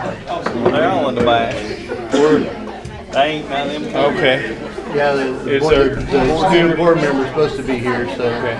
They're all in the back. They ain't none of them. Okay. Yeah, the student board member is supposed to be here, so. Okay.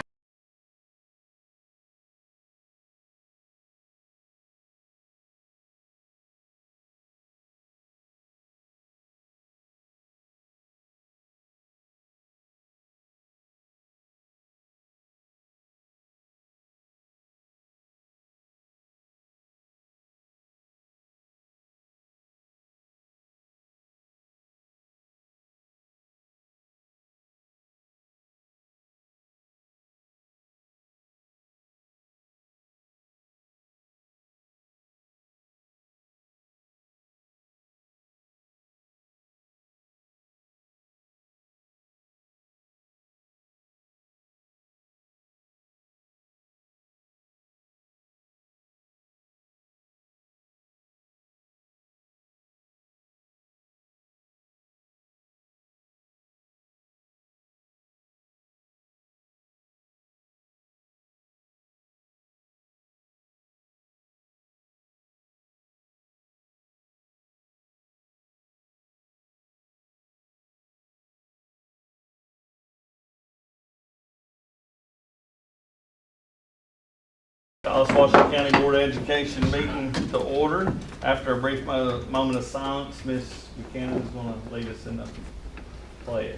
Dallas, Washington County Board of Education meeting to order. After a brief moment of silence, Ms. Buchanan is going to lead us in the pledge.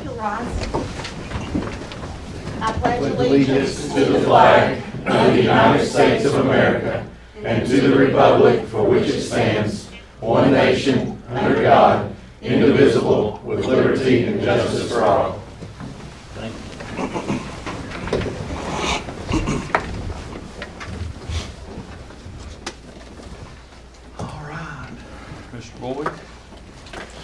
You'll rise. I pledge Allegiance to the flag of the United States of America and to the republic for which it stands, one nation, under God, indivisible, with liberty and justice for all. Thank you. All right, Mr. Boyd.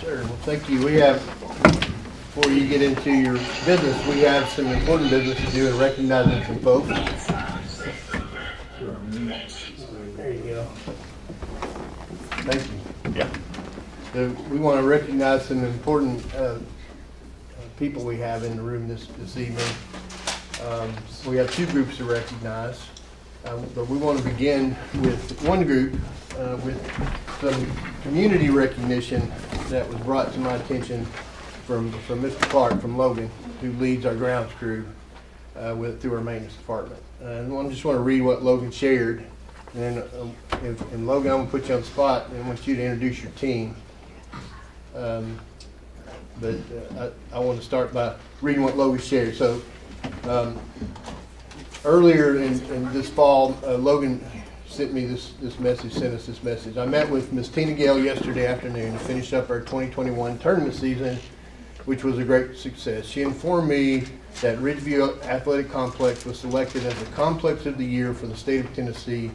Sure, well, thank you. We have, before you get into your business, we have some important business to do and recognizing some folks. There you go. Thank you. Yeah. So we want to recognize some important people we have in the room this evening. We have two groups to recognize, but we want to begin with one group with some community recognition that was brought to my attention from Mr. Clark from Logan, who leads our grounds crew through our maintenance department. And I just want to read what Logan shared. And and Logan, I'm going to put you on the spot and I want you to introduce your team. But I want to start by reading what Logan shared. So earlier in this fall, Logan sent me this message, sent us this message. I met with Ms. Tina Gale yesterday afternoon to finish up our 2021 tournament season, which was a great success. She informed me that Ridgeview Athletic Complex was selected as the Complex of the Year for the state of Tennessee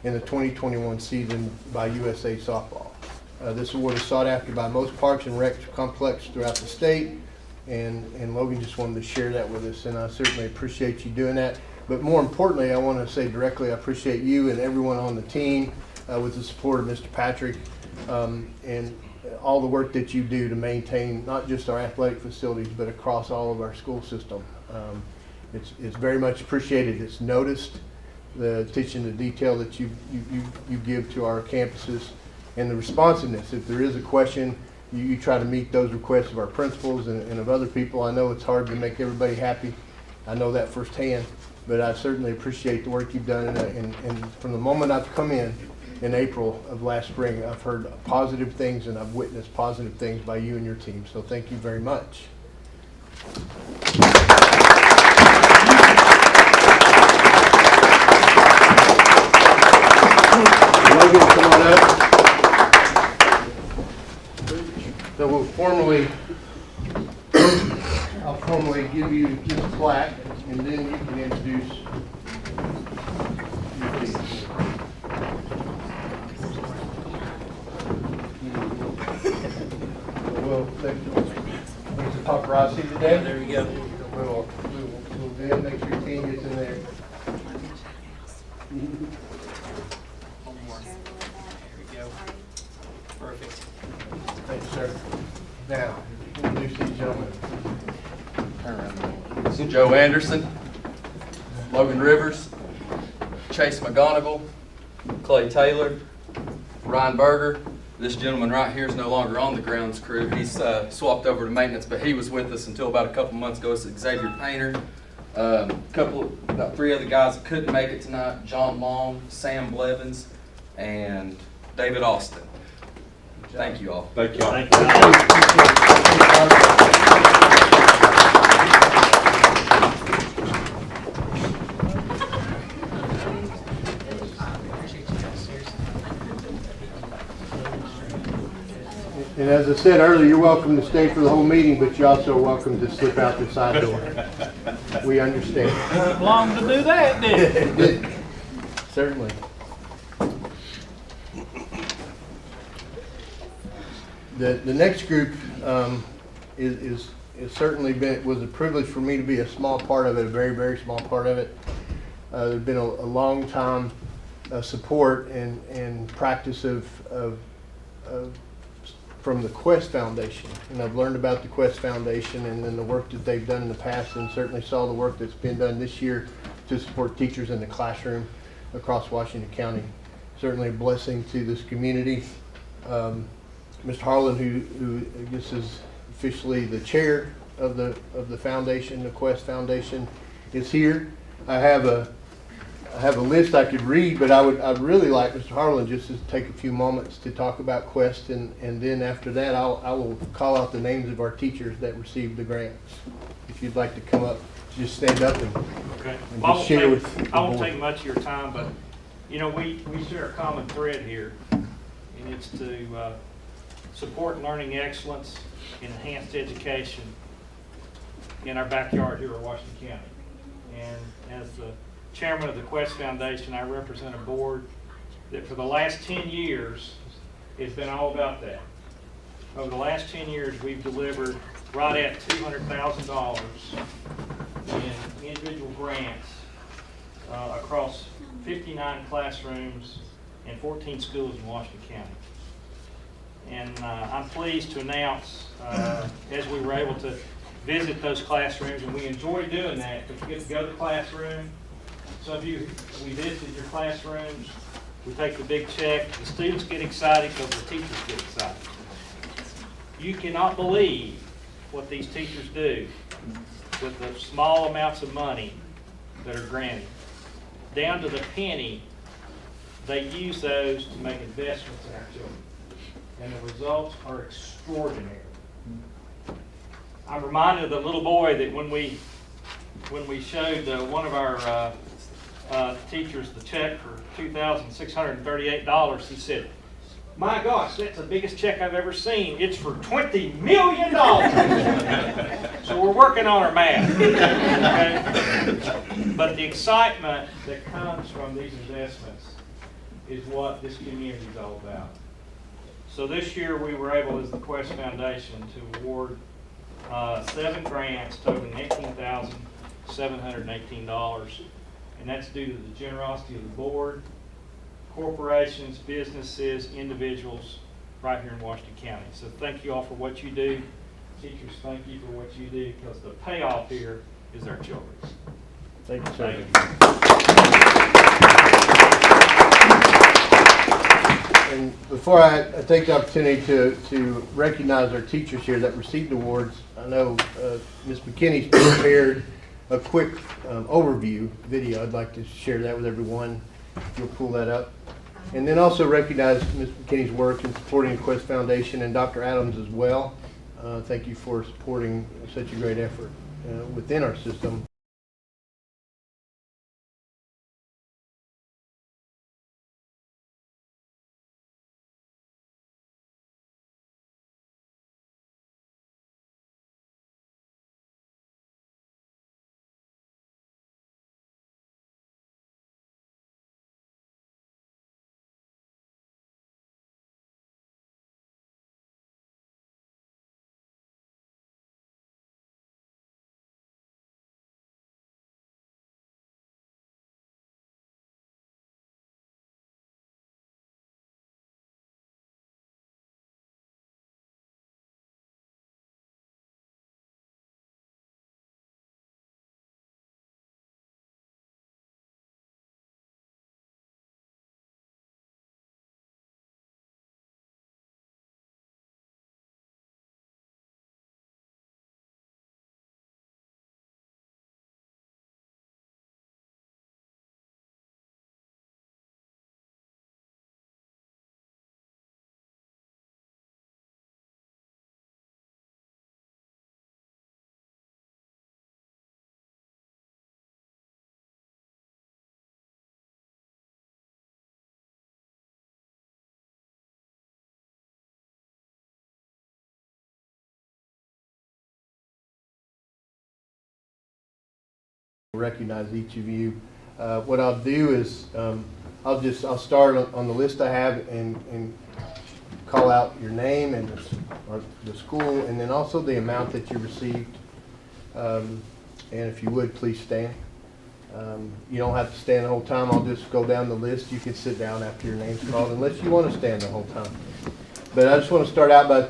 in the 2021 season by Wcea Softball. This award is sought after by most parks and rec complexes throughout the state, and Logan just wanted to share that with us, and I certainly appreciate you doing that. But more importantly, I want to say directly, I appreciate you and everyone on the team with the support of Mr. Patrick and all the work that you do to maintain not just our athletic facilities, but across all of our school system. It's very much appreciated. It's noticed, the attention to detail that you give to our campuses, and the responsiveness. If there is a question, you try to meet those requests of our principals and of other people. I know it's hard to make everybody happy. I know that firsthand, but I certainly appreciate the work you've done. And from the moment I've come in April of last spring, I've heard positive things and I've witnessed positive things by you and your team. So thank you very much. Logan, come on up. So I'll formally give you this plaque, and then you can introduce your team. Well, thank the paparazzi today. There you go. We'll then make sure your team gets in there. Perfect. Thank you, sir. Now, introduce these gentlemen. So Joe Anderson, Logan Rivers, Chase McGonigal, Clay Taylor, Ryan Berger. This gentleman right here is no longer on the grounds crew. He's swapped over to maintenance, but he was with us until about a couple months ago. It's Xavier Painter. About 3 other guys that couldn't make it tonight: John Long, Sam Blevins, and David Austin. Thank you all. Thank you all. Thank you. And as I said earlier, you're welcome to stay for the whole meeting, but you're also welcome to slip out the side door. We understand. Long to do that, did it? Certainly. The next group is certainly was a privilege for me to be a small part of it, a very, very small part of it. There's been a long time support and practice from the Quest Foundation, and I've learned about the Quest Foundation and then the work that they've done in the past, and certainly saw the work that's been done this year to support teachers in the classroom across Washington County. Certainly a blessing to this community. Mr. Harlan, who I guess is officially the chair of the foundation, the Quest Foundation, is here. I have a list I could read, but I'd really like Mr. Harlan just to take a few moments to talk about Quest, and then after that I will call out the names of our teachers that received the grants. If you'd like to come up, just stand up and, Okay. and Well, just share with the I won't board. take much of your time, but you know, we share a common thread here, and it's to support learning excellence and enhanced education in our backyard here in Washington County. And as the chairman of the Quest Foundation, I represent a board that for the last 10 years has been all about that. Over the last 10 years, we've delivered right at $200,000 in individual grants across 59 classrooms and 14 schools in Washington County. And I'm pleased to announce, as we were able to visit those classrooms, and we enjoy doing that because we get to go to the classroom. Some of you, we visited your classrooms, we take the big check, the students get excited because the teachers get excited. You cannot believe what these teachers do with the small amounts of money that are granted. Down to the penny, they use those to make investments in our children. And the results are extraordinary. I'm reminded of the little boy that when we showed one of our teachers the check for $2,638, he said, "My gosh, that's the biggest check I've ever seen. It's for $20 million." So we're working on our math. Okay? But the excitement that comes from these investments is what this community is all about. So this year we were able, as the Quest Foundation, to award 7 grants totaling $18,718. And that's due to the generosity of the board, corporations, businesses, individuals right here in Washington County. So thank you all for what you do. Teachers, thank you for what you do, because the payoff here is our children. Thank you, sir. And before I take the opportunity to recognize our teachers here that received awards, I know Ms. McKinney's prepared a quick overview video. I'd like to share that with everyone, if you'll pull that up. And then also recognize Ms. McKinney's work in supporting the Quest Foundation, and Dr. Adams as well. Thank you for supporting such a great effort within our system. recognize each of you. What I'll do is I'll start on the list I have and call out your name and the school, and then also the amount that you received. And if you would, please stand. You don't have to stand the whole time. I'll just go down the list. You can sit down after your name's called, unless you want to stand the whole time. But I just want to start out by,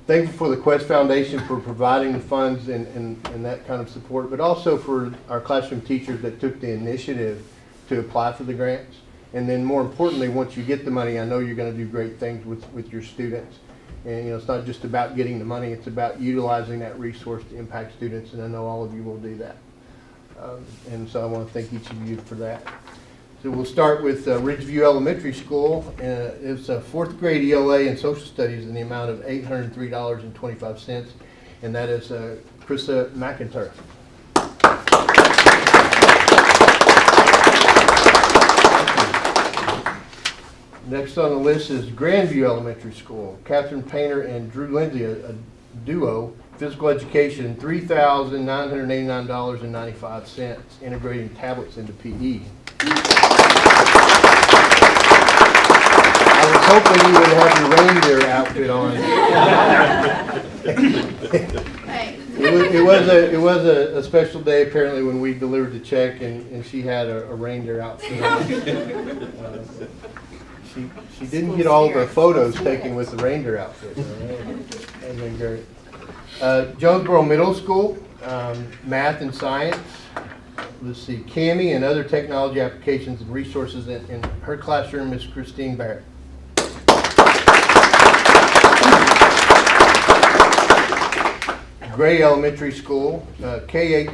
thankful for the Quest Foundation for providing the funds and that kind of support, but also for our classroom teachers that took the initiative to apply for the grants. And then more importantly, once you get the money, I know you're going to do great things with your students. And it's not just about getting the money, it's about utilizing that resource to impact students, and I know all of you will do that. And so I want to thank each of you for that. So we'll start with Ridgeview Elementary School. It's a 4th grade ELA in social studies in the amount of $803.25, and that is Krista McIntyre. Next on the list is Grandview Elementary School. Catherine Painter and Drew Lindsay, a duo, physical education, $3,989.95, integrating tablets into PE. I was hoping you would have your reindeer outfit on. It was a special day apparently when we delivered the check, and she had a reindeer outfit on. She didn't get all of her photos taken with the reindeer outfit. That been great. Jonesboro Middle School, math and science. Let's see, CAMI and other technology applications and resources in her classroom is Christine Barrett. Gray Elementary School, K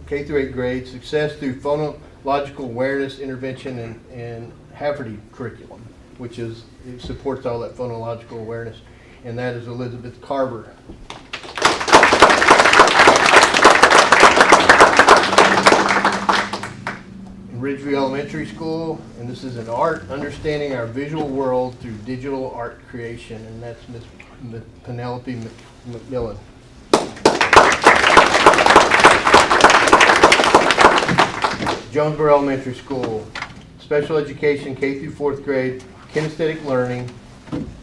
through 8 grade, success through phonological awareness intervention and Haverty curriculum, which it supports all that phonological awareness, and that is Elizabeth Carver. In Ridgeview Elementary School, and this is in art, understanding our visual world through digital art creation, and that's Miss Penelope McMillan. Jonesboro Elementary School, special education, K through 4th grade, kinesthetic learning,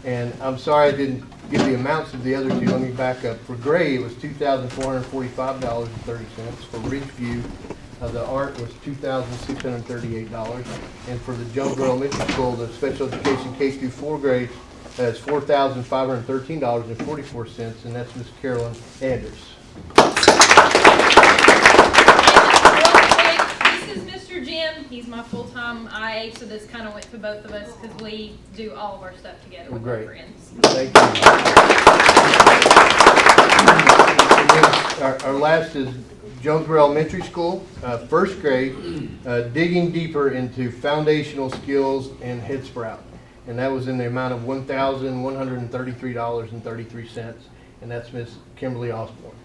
and I'm sorry I didn't give the amounts of the other two. Let me back up. For Gray, it was $2,445.30. For Ridgeview, the art was $2,638, and for the Jonesboro Elementary School, the special education K through 4th grade is $4,513.44, and that's Miss Carolyn Anders. He's my full-time IA, so this kind of went to both of us because we do all of our stuff together with Great. our friends. Thank you. Our last is Jonesboro Elementary School, 1st grade, digging deeper into foundational skills and Head Sprout. And that was in the amount of $1,133.33, and that's Miss Kimberly Osborne.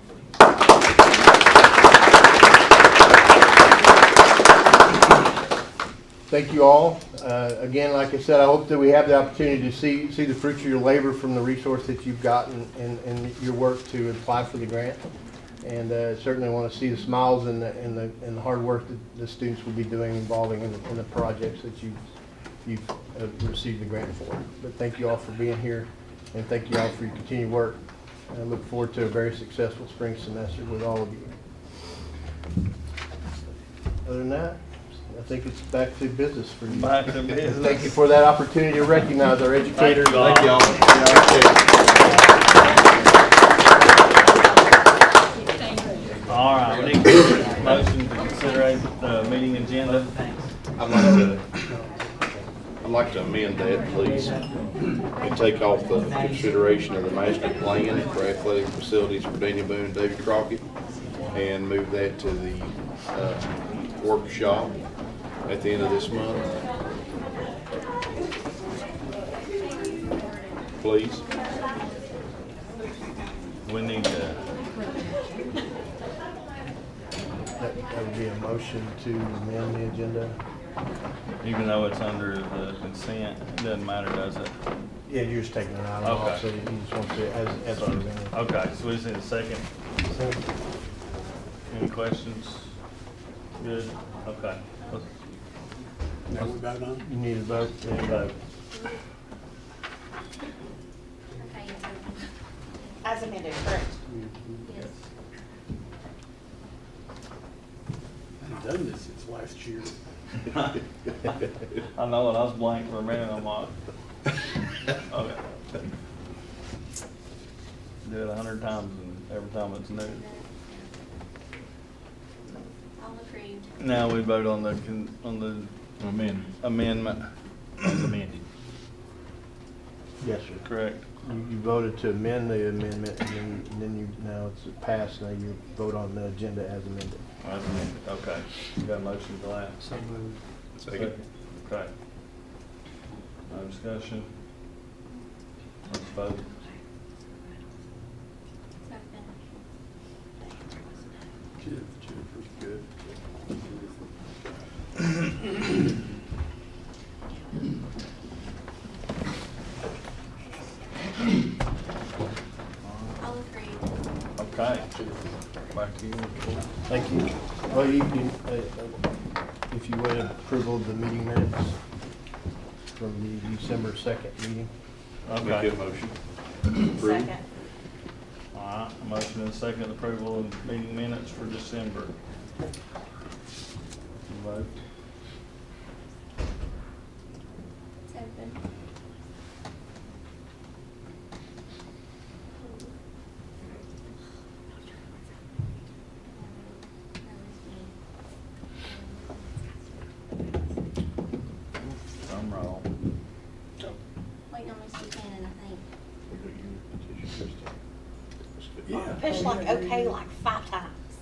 Thank you all. Again, like I said, I hope that we have the opportunity to see the fruits of your labor from the resource that you've gotten and your work to apply for the grant. And certainly want to see the smiles and the hard work that the students will be doing involving in the projects that you've received the grant for. But thank you all for being here, and thank you all for your continued work. I look forward to a very successful spring semester with all of you. Other than that, I think it's back to business for you. Back to business. Thank you for that opportunity to recognize our educators. Thank you all. All right, we need a motion to consider the meeting agenda. I'd like to amend that, please, and take off the consideration of the master plan for athletic facilities for Daniel Boone and David Crockett, and move that to the workshop at the end of this month. Please. We need to, That would be a motion to amend the agenda. even though it's under the consent, it doesn't matter, does it? Yeah, you're just taking it out of Okay. off, so you just want to, as presented. Okay, so we just need a second. Any questions? Good, okay. Now we vote on it? You need a vote? Any vote? Okay, it's open. As amended, correct? Yes. I haven't done this since last year. I know it, I was blank for a minute, I'm like, okay. Do it 100 times and every time it's new. All approved. Now we vote on the amendment. As amended. Yes, sir. Correct. You voted to amend the amendment, and then you, now it's passed, now you vote on the agenda as amended. As amended, okay. You got a motion for that? So moved. Second. Okay. No discussion? Let's vote. Jennifer's good. All approved. Okay. Back to you. Thank you. Well, if you would, approval of the meeting minutes from the December 2nd meeting. Okay. Make a motion. Second. All right, a motion and a second approval of meeting minutes for December. Vote. It's open. I'm wrong. Waiting on Miss Buchanan, I think. Yeah. Pushed like okay like 5 times.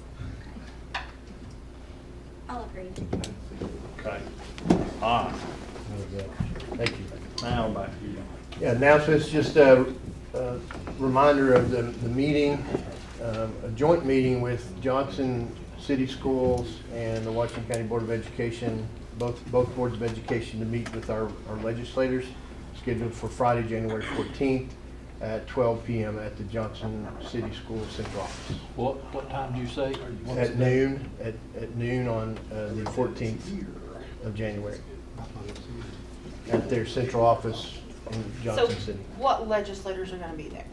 All approved. Okay. All right, Thank you. now back to you. Yeah, announcements, just a reminder of the meeting, a joint meeting with Johnson City Schools and the Washington County Board of Education, both boards of education, to meet with our legislators, scheduled for Friday, January 14th at 12 p.m. at the Johnson City Schools Central Office. What time did you say? At noon, at noon on the 14th of January, at their central office in Johnson City. What legislators are gonna be there?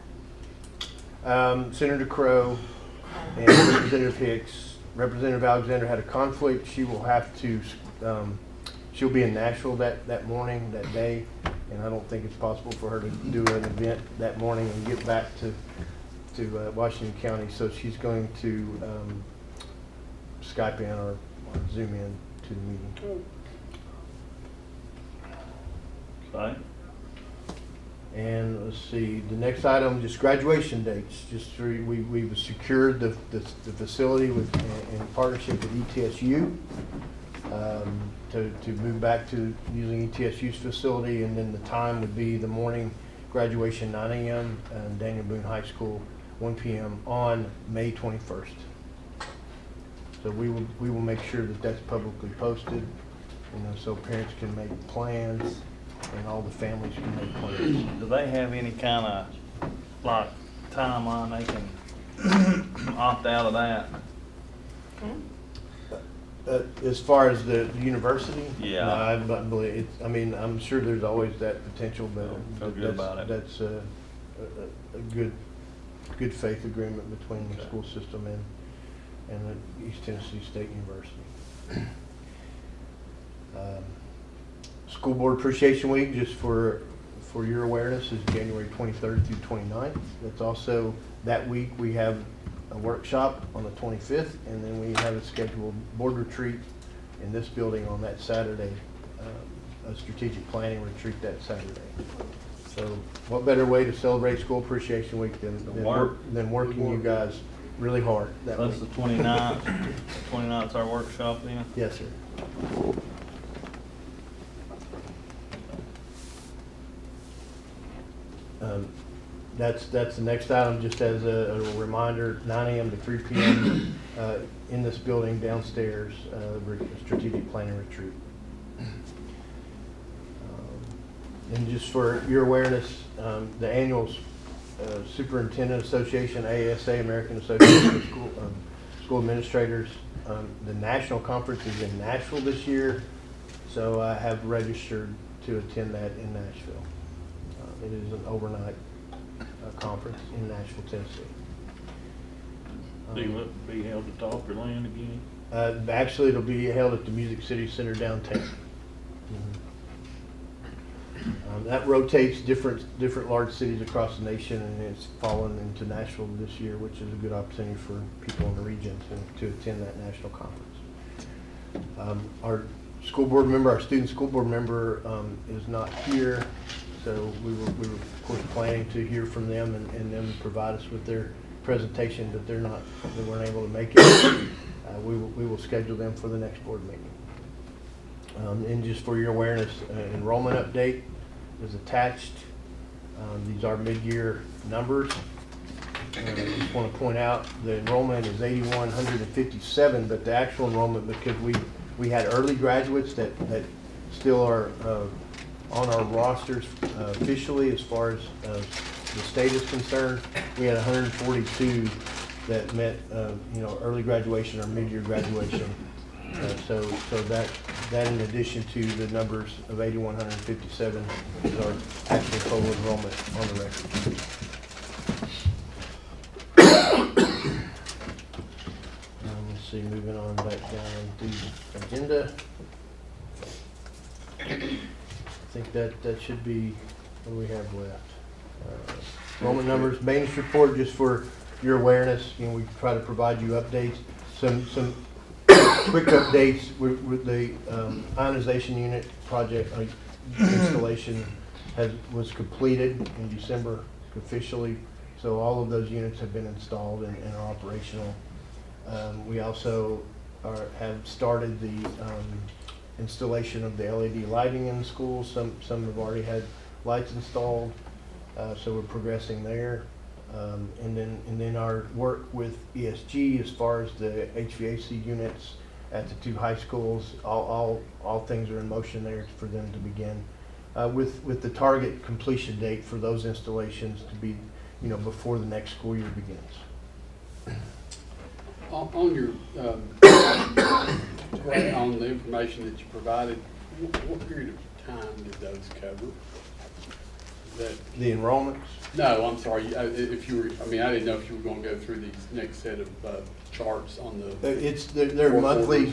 Senator Crow and Representative Hicks. Representative Alexander had a conflict. She will have to, she'll be in Nashville that morning, that day, and I don't think it's possible for her to do an event that morning and get back to Washington County. So she's going to Skype in or Zoom in to the meeting. Okay. And let's see, the next item, just graduation dates. We've secured the facility in partnership with ETSU to move back to using ETSU's facility, and then the time would be the morning graduation 9 a.m. and Daniel Boone High School 1 p.m. on May 21st. So we will make sure that that's publicly posted, so parents can make plans and all the families can make plans. Do they have any kind of, like, timeline they can opt out of that? As far as the university? Yeah. No, I don't believe it. I mean, I'm sure there's always that potential, but Feel good about it. that's a good faith agreement between the school system and the East Tennessee State University. School Board Appreciation Week, just for your awareness, is January 23rd through 29th. That's also, that week we have a workshop on the 25th, and then we have a scheduled board retreat in this building on that Saturday, a strategic planning retreat that Saturday. So what better way to celebrate School Appreciation Week than working you guys really hard that That's the week. 29th. 29th's our workshop then? Yes, sir. That's the next item, just as a reminder, 9 a.m. to 3 p.m. In this building downstairs, strategic planning retreat. And just for your awareness, the annual Superintendent Association, ASA, American Association of school administrators. The national conference is in Nashville this year, so I have registered to attend that in Nashville. It is an overnight conference in Nashville, Tennessee. Do it be held at Talker Land again? Actually, it'll be held at the Music City Center downtown. That rotates different large cities across the nation, and it's fallen into Nashville this year, which is a good opportunity for people in the region to attend that national conference. Our school board member, our student school board member, is not here, so we were of course planning to hear from them and them provide us with their presentation, but they weren't able to make it. We will schedule them for the next board meeting. And just for your awareness, enrollment update is attached. These are mid-year numbers. I just want to point out the enrollment is 8,157, but the actual enrollment, because we had early graduates that still are on our rosters officially as far as the state is concerned. We had 142 that met early graduation or mid-year graduation. So that in addition to the numbers of 8,157 is our actual total enrollment on the record. Let's see, moving on back down the agenda. I think that should be what we have left. Enrollment numbers, maintenance report, just for your awareness, we try to provide you updates. Some quick updates with the ionization unit project installation was completed in December officially, so all of those units have been installed and are operational. We also have started the installation of the LED lighting in the schools. Some have already had lights installed, so we're progressing there. And then our work with ESG as far as the HVAC units at the two high schools, all things are in motion there for them to begin with the target completion date for those installations to be before the next school year begins. On your, on the information that you provided, what period of time did those cover? The enrollments? No, I'm sorry. If you were, I didn't know if you were going to go through these next set of charts on the. They're monthly.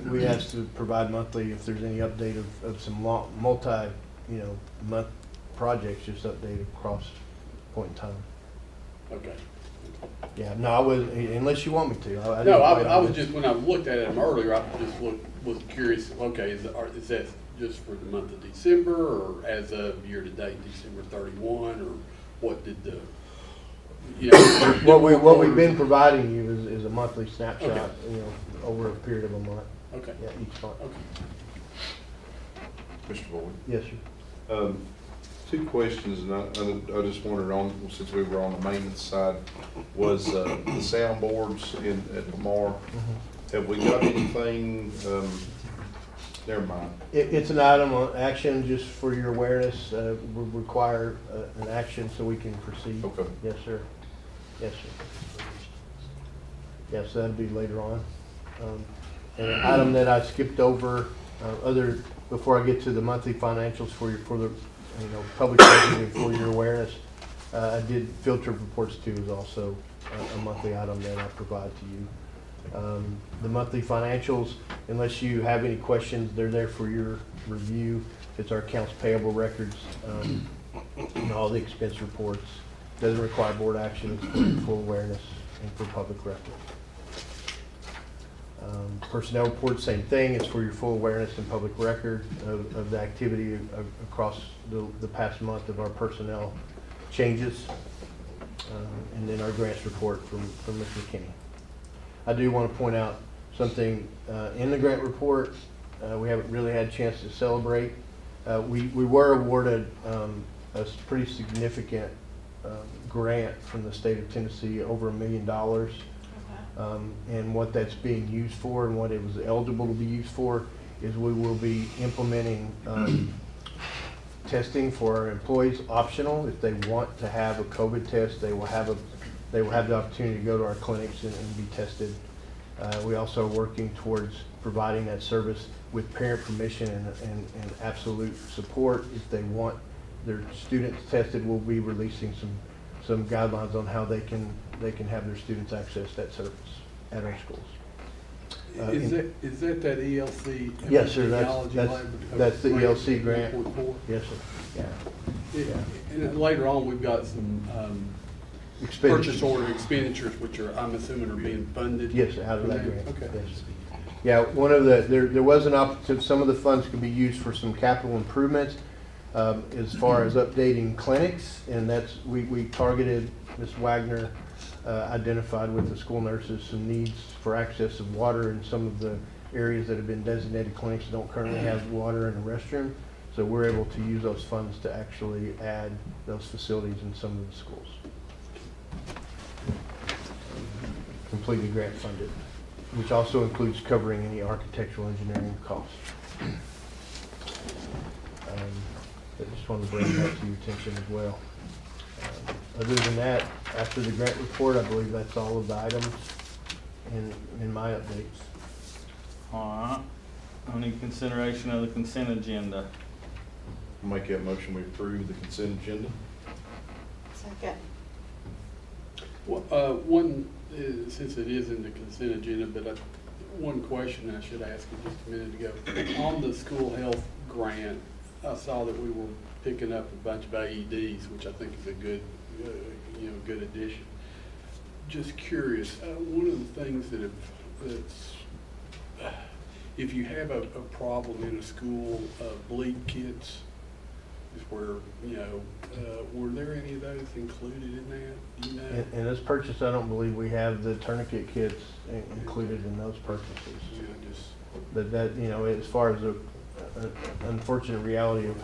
We ask to provide monthly if there's any update of some month projects, just updated across point in time. Okay. Yeah, no, I wasn't, unless you want me to. I was just, when I looked at them earlier, I just was curious, okay, is that just for the month of December, or as of year-to-date, December 31, or what did the, what we've been providing you is a monthly snapshot, okay. Over a period of a month. Okay. Yeah, each month. Okay. Mr. Boyd. Yes, sir. Two questions, and I just wondered, since we were on the maintenance side, was the soundboards at Lamar. Have we got anything? Never mind. It's an item on action, just for your awareness. We require an action so we can proceed. Okay. Yes, sir. Yes, sir. Yes, that'll be later on. And an item that I skipped over, before I get to the monthly financials for the public safety and for your awareness, I did field trip reports too, is also a monthly item that I provide to you. The monthly financials, unless you have any questions, they're there for your review. It's our accounts payable records, and all the expense reports. Doesn't require board action, it's for full awareness and for public record. Personnel report, same thing. It's for your full awareness and public record of the activity across the past month of our personnel changes. And then our grants report from Mr. McKinney. I do want to point out something in the grant report. We haven't really had a chance to celebrate. We were awarded a pretty significant grant from the state of Tennessee, over $1 million. And what that's being used for and what it was eligible to be used for is we will be implementing testing for our employees, optional. If they want to have a COVID test, they will have the opportunity to go to our clinics and be tested We also are working towards providing that service with parent permission and absolute support. If they want their students tested, we'll be releasing some guidelines on how they can have their students access that service at our schools. Is that ELC? Yes, sir, epidemiology that's the lab ELC grant. 1.4? Yes, sir. Yeah. And then later on, we've got some Expenditures. purchase order expenditures, which are, I'm assuming, are being funded? Yes, out of that from grant. Okay. Yes. Yeah, one of there was an opportunity, some of the funds could be used for some capital improvements as far as updating clinics, and that's, we targeted, Ms. Wagner identified with the school nurses some needs for access of water in some of the areas that have been designated clinics that don't currently have water in a restroom. So we're able to use those funds to actually add those facilities in some of the schools. Completely grant funded, which also includes covering any architectural engineering costs. I just wanted to bring that to your attention as well. Other than that, after the grant report, I believe that's all of the items in my updates. All right. I need consideration of the consent agenda. Make that motion, we approve the consent agenda. Second. One, since it is in the consent agenda, but one question I should ask you just a minute ago. On the school health grant, I saw that we were picking up a bunch of AEDs, which I think is a good, good addition. Just curious, one of the things if you have a problem in a school, bleed kits is where, were there any of those included in that? Do you know? In this purchase, I don't believe we have the tourniquet kits included in those purchases. But that, as far as an unfortunate reality of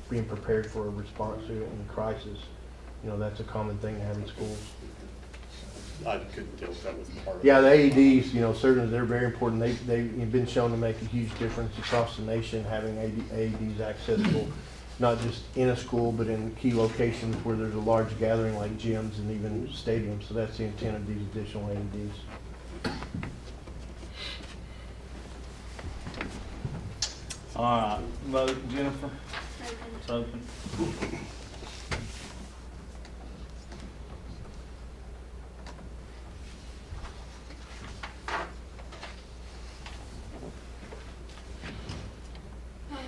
being prepared for a response to it in a crisis, that's a common thing to have in schools. I couldn't tell if that was part of it. Yeah, the AEDs, certainly they're very important. They've been shown to make a huge difference across the nation, having AEDs accessible, not just in a school, but in key locations where there's a large gathering like gyms and even stadiums. So that's the intent of these additional AEDs. All right, vote, Jennifer. It's open.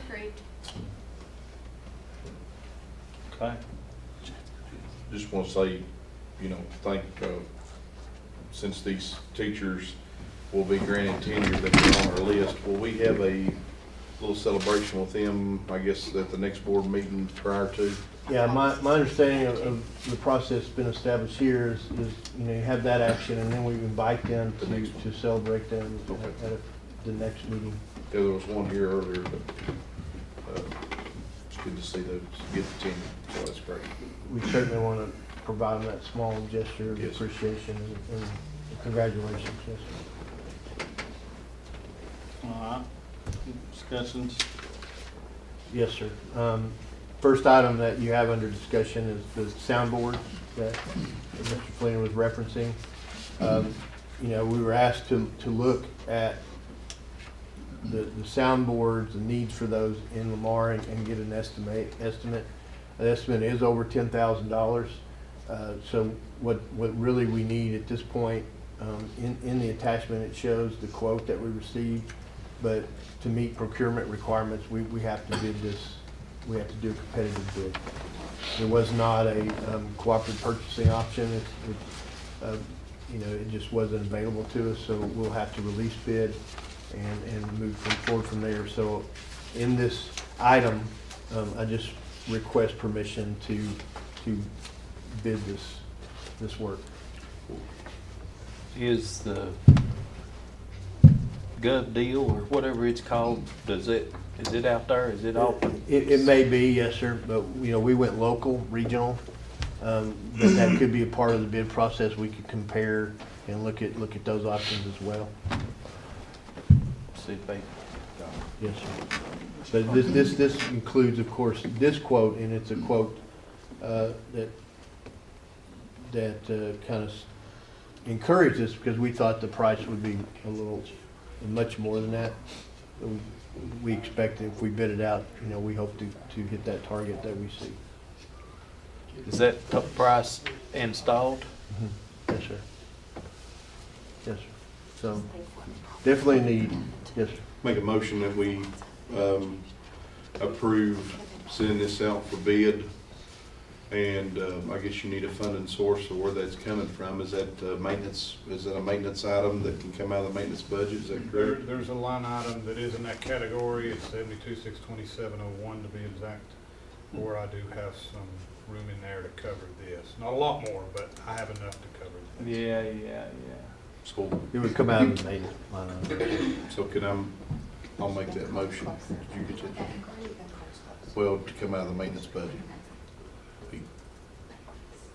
Great. Okay. Just want to say, since these teachers will be granted tenure that are on our list, will we have a little celebration with them, I guess, at the next board meeting prior to? Yeah, my understanding of the process that's been established here is you have that action, and then we invite them to celebrate them at the next meeting. Yeah, there was one here earlier, but it's good to see those get the tenure, so that's great. We certainly want to provide them that small gesture of Yes. appreciation and congratulations. Yes, sir. All right. Discussions. Yes, sir. First item that you have under discussion is the soundboard that Mr. Fleener was referencing. We were asked to look at the soundboards, the needs for those in Lamar and get an estimate. The estimate is over $10,000. So what really we need at this point, in the attachment, it shows the quote that we received, but to meet procurement requirements, we have to bid this. We have to do a competitive bid. There was not a cooperative purchasing option. It just wasn't available to us, so we'll have to release bid and move forward from there. So in this item, I just request permission to bid this work. Is the gov deal or whatever it's called, is it out there? Is it open? It may be, yes, sir, but we went local, regional. But that could be a part of the bid process. We could compare and look at those options as well. See if they, Yes, sir. But this includes, of course, this quote, and it's a quote that kind of encouraged us because we thought the price would be much more than that. We expected if we bid it out, we hope to hit that target that we see. Is that price installed? Yes, sir. Yes, sir. So definitely need, yes, sir. Make a motion that we approve sending this out for bid. And I guess you need a funding source of where that's coming from. Is that maintenance? Is that a maintenance item that can come out of the maintenance budget? Is that correct? There's a line item that is in that category. It's 72,627.01 to be exact, where I do have some room in there to cover this. Not a lot more, but I have enough to cover this. Yeah. So, It would come out of the maintenance line item. so I'll make that motion. Did you get that? Well, to come out of the maintenance budget.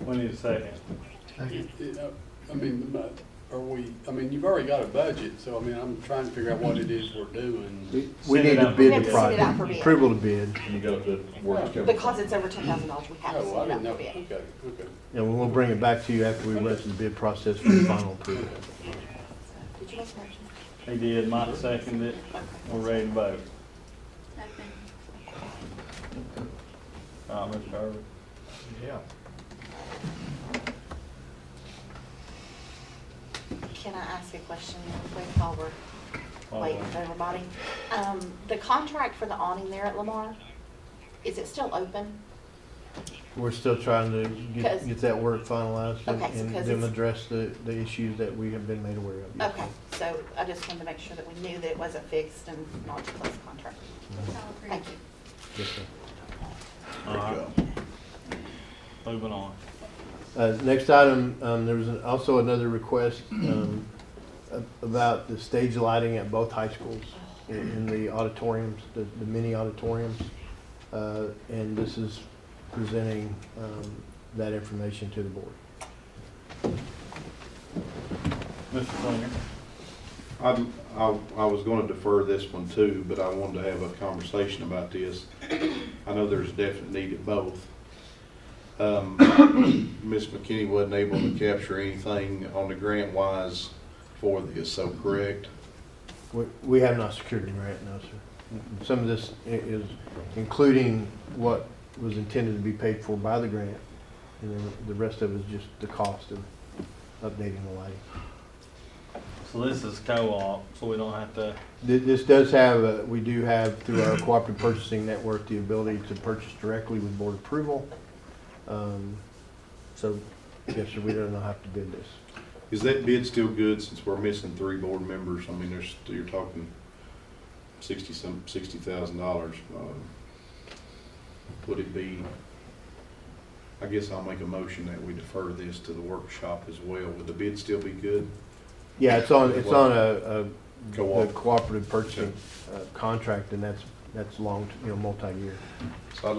We need a second. I mean, you've already got a budget, so I'm trying to figure out what it is we're doing. We need to We bid have the to send it out for project, bid. approval to bid, And you got the where it's coming Because from. it's over $10,000, we have to Oh, I send didn't it know. out for bid. Okay. and we'll bring it back to you after we run through the bid process for the final approval. Did you make a motion? He did, Mike seconded it. We're ready to vote. Mr. Irvin. Yeah. Can I ask a question real quick while we're waiting for everybody? The contract for the awning there at Lamar, is it still open? We're still trying to Because- get that work finalized and Okay, so and 'cause them it's- address the issues that we have been made aware of. Yes. Okay, so I just wanted to make sure that we knew that it wasn't fixed and not to close the contract. Thank you. Yes, sir. All right. Moving on. Next item, there was also another request about the stage lighting at both high schools in the auditoriums, the mini auditoriums. And this is presenting that information to the board. Mr. Slinger. I was gonna defer this one too, but I wanted to have a conversation about this. I know there's a definite need at both. Ms. McKinney wasn't able to capture anything on the grant wise for this, so correct? We have not secured the grant, no, sir. Some of this is including what was intended to be paid for by the grant, and then the rest of it is just the cost of updating the lighting. So this is co-op, so we don't have to, This does have, we do have through our cooperative purchasing network, the ability to purchase directly with board approval. So, yes, sir, we don't have to bid this. Is that bid still good since we're missing 3 board members? I mean, you're talking $60,000. Would it be, I guess I'll make a motion that we defer this to the workshop as well. Would the bid still be good? Yeah, it's on a Co-op. the cooperative purchasing contract, and that's long, multi-year. So I'd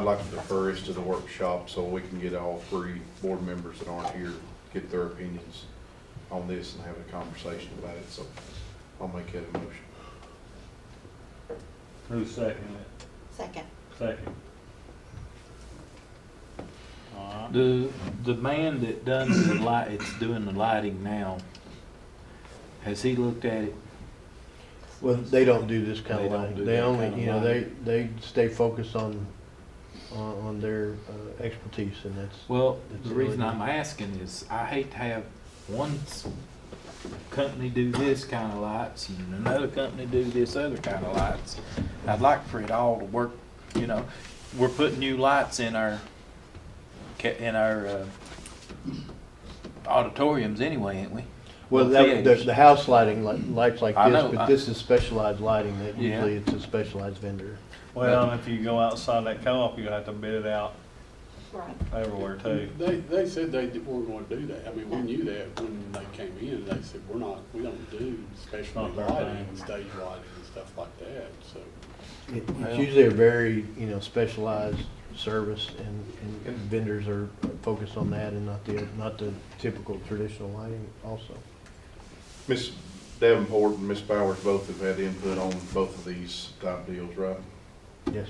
like to defer this to the workshop so we can get all 3 board members that aren't here, get their opinions on this and have a conversation about it. So I'll make that a motion. who's seconding it? Second. Second. All right. The man that done the light, it's doing the lighting now, has he looked at it? Well, they don't do this kind They of don't lighting. do They that only, kind of lighting. they stay focused on their expertise, and that's. Well, that's the really reason I'm good. asking is I hate to have one company do this kind of lights and another company do this other kind of lights. I'd like for it all to work, we're putting new lights in our auditoriums anyway, ain't we? Well, theaters. the house lighting, lights like I this, know, but this is specialized lighting that Yeah. usually it's a specialized vendor. Well, and if you go outside that co-op, you have to bid it out Right. everywhere too. They said they weren't going to do that. I mean, we knew that when they came in. They said, we don't do special Not their lighting, thing. and stage lighting and stuff like that, so. It's Well- usually a very, specialized service, and vendors are focused on that and not the typical traditional lighting also. Ms. Davenport and Ms. Bowers both have had input on both of these type deals, right? Yes.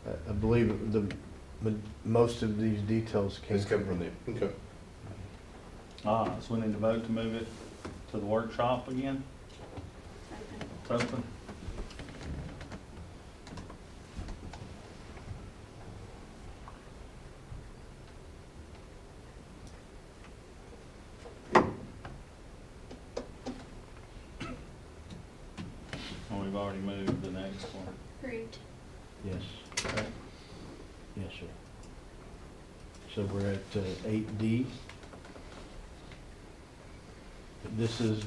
I believe most of these details came It's coming from them. Okay. So we need to vote to move it to the workshop again. It's open. And we've already moved the next one. Approved. Yes, Okay. yes, sir. So we're at 8D. This is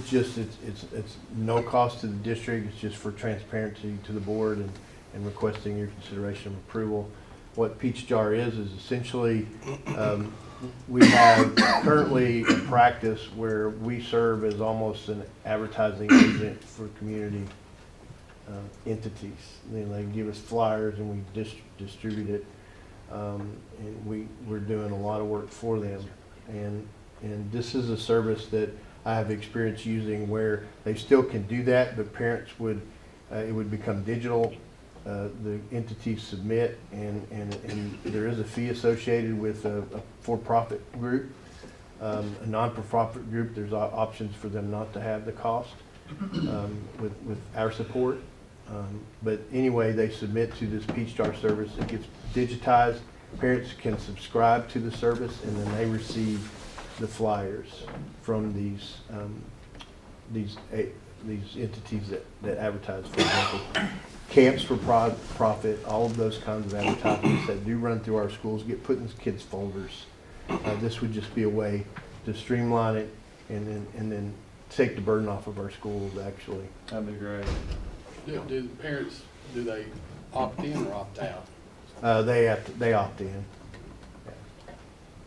just, it's no cost to the district, it's just for transparency to the board and requesting your consideration of approval. What Peach Jar is essentially, we have currently a practice where we serve as almost an advertising agent for community entities. Then they give us flyers and we distribute it. And we're doing a lot of work for them. And this is a service that I have experience using where they still can do that, but parents would, it would become digital. The entities submit and there is a fee associated with a for-profit group. A non-for-profit group, there's options for them not to have the cost with our support. But anyway, they submit to this Peach Jar service. It gets digitized. Parents can subscribe to the service and then they receive the flyers from these entities that advertise. For example, camps for profit, all of those kinds of advertisements that do run through our schools get put in kids' folders. This would just be a way to streamline it and then take the burden off of our schools, actually. That'd be great. Do the parents, do they opt in or opt out? They opt in.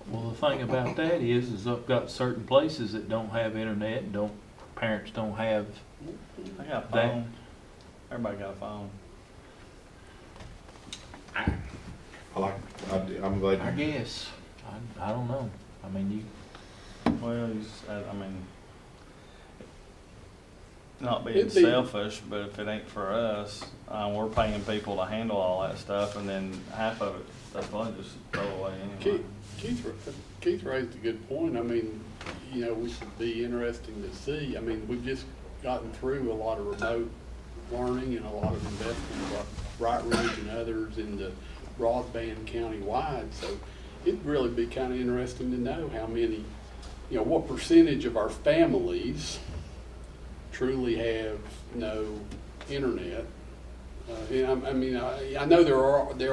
Well, the thing about that is I've got certain places that don't have internet, and parents don't have I got a that. phone. Everybody got a phone. I'm glad. I guess. I don't know. I mean, Well, I mean, not being It'd be- selfish, but if it ain't for us, we're paying people to handle all that stuff, and then half of it, that's probably just throw away anyway. Keith raised a good point. I mean, you know, we should be interesting to see. I mean, we've just gotten through a lot of remote learning and a lot of investment by Right Ridge and others in the broadband countywide. So it'd really be kind of interesting to know how many, you know, what percentage of our families truly have no internet. And I mean, I know there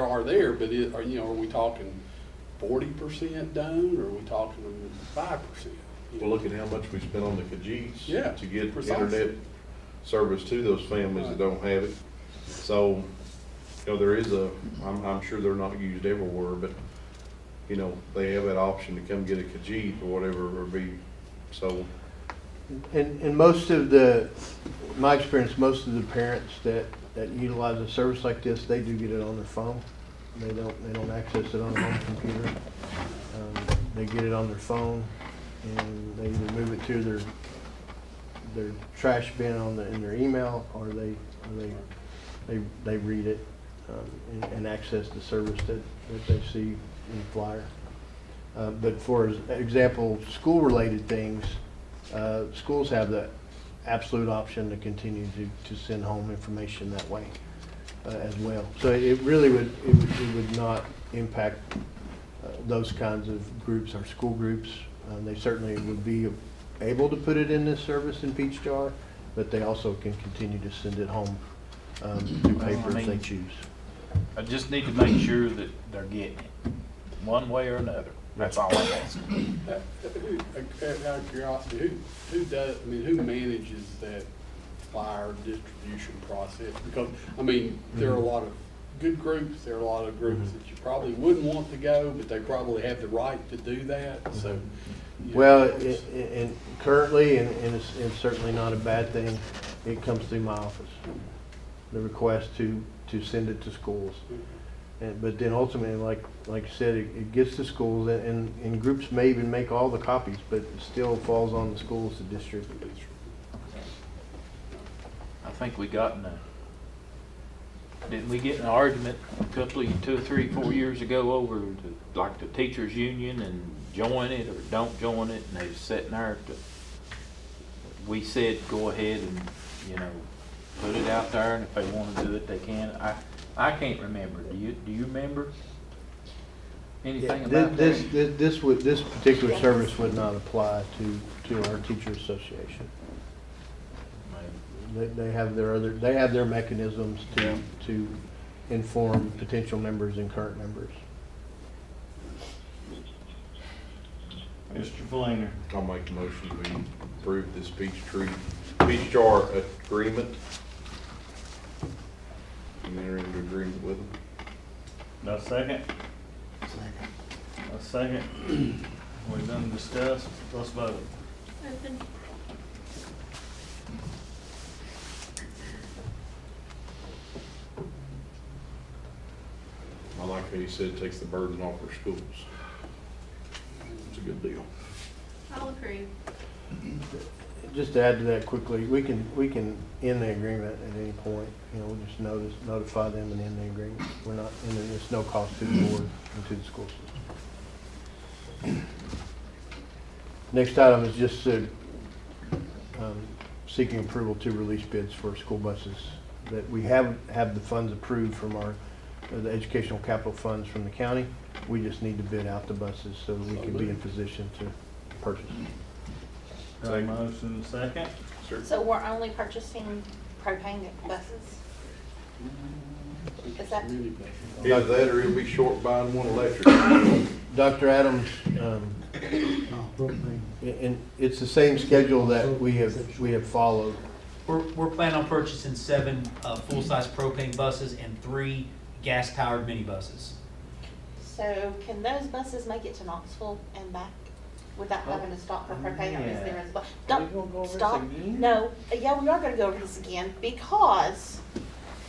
are there, but are we talking 40% done, or are we talking 5%? Well, look at how much we spent on the Khajiits Yeah, to get precisely. internet service to those families that don't have it. So, you know, there is I'm sure they're not used everywhere, but, you know, they have that option to come get a Khajiit or whatever it would be. So, And my experience, most of the parents that utilize a service like this, they do get it on their phone. They don't access it on a home computer. They get it on their phone and they either move it to their trash bin in their email, or they read it and access the service that they see in the flyer. But for example, school-related things, schools have the absolute option to continue to send home information that way as well. So it really would not impact those kinds of groups, our school groups. They certainly would be able to put it in this service in Peach Jar, but they also can continue to send it home through paper if they choose. I just need to make sure that they're getting it, one way or another. That's all I'm asking. Out of curiosity, who manages that flyer distribution process? Because, I mean, there are a lot of good groups, there are a lot of groups that you probably wouldn't want to go, but they probably have the right to do that, so. you know, Well, it's- and currently, and it's certainly not a bad thing, it comes through my office. The request to send it to schools. But then ultimately, like I said, it gets to schools, and groups may even make all the copies, but it still falls on the schools to distribute. I think we gotten didn't we get in an argument a couple of, 2 or 3, 4 years ago over like the teachers union and join it or don't join it, and they was sitting there we said, go ahead and, you know, put it out there, and if they want to do it, they can. I can't remember. Do you remember anything about that? This particular service would not apply to our teacher association. They have their mechanisms to inform potential members and current members. Mr. Fleener. I'll make a motion we approve this peach jar agreement. And enter into agreement with them. No second? A second. We've done discussed. Let's vote. Open. I like how you said it takes the burden off our schools. It's a good deal. I'll approve. Just to add to that quickly, we can end the agreement at any point. You know, we'll just notify them and end the agreement. We're not, and there's no cost to the board and to the school system. Next item is just seeking approval to release bids for school buses. That we have the funds approved from the educational capital funds from the county. We just need to bid out the buses so we can be in position to purchase. Got a motion second? So we're only purchasing propane buses? Is that, Either that or he'll be short buying one electric. Dr. Adams, and it's the same schedule that we have followed. We're planning on purchasing 7 full-size propane buses and 3 gas-powered minibuses. so can those buses make it to Knoxville and back without having to stop for propane, or is there as well? Are we gonna go over this Stop. again? No, yeah, we are gonna go over this again because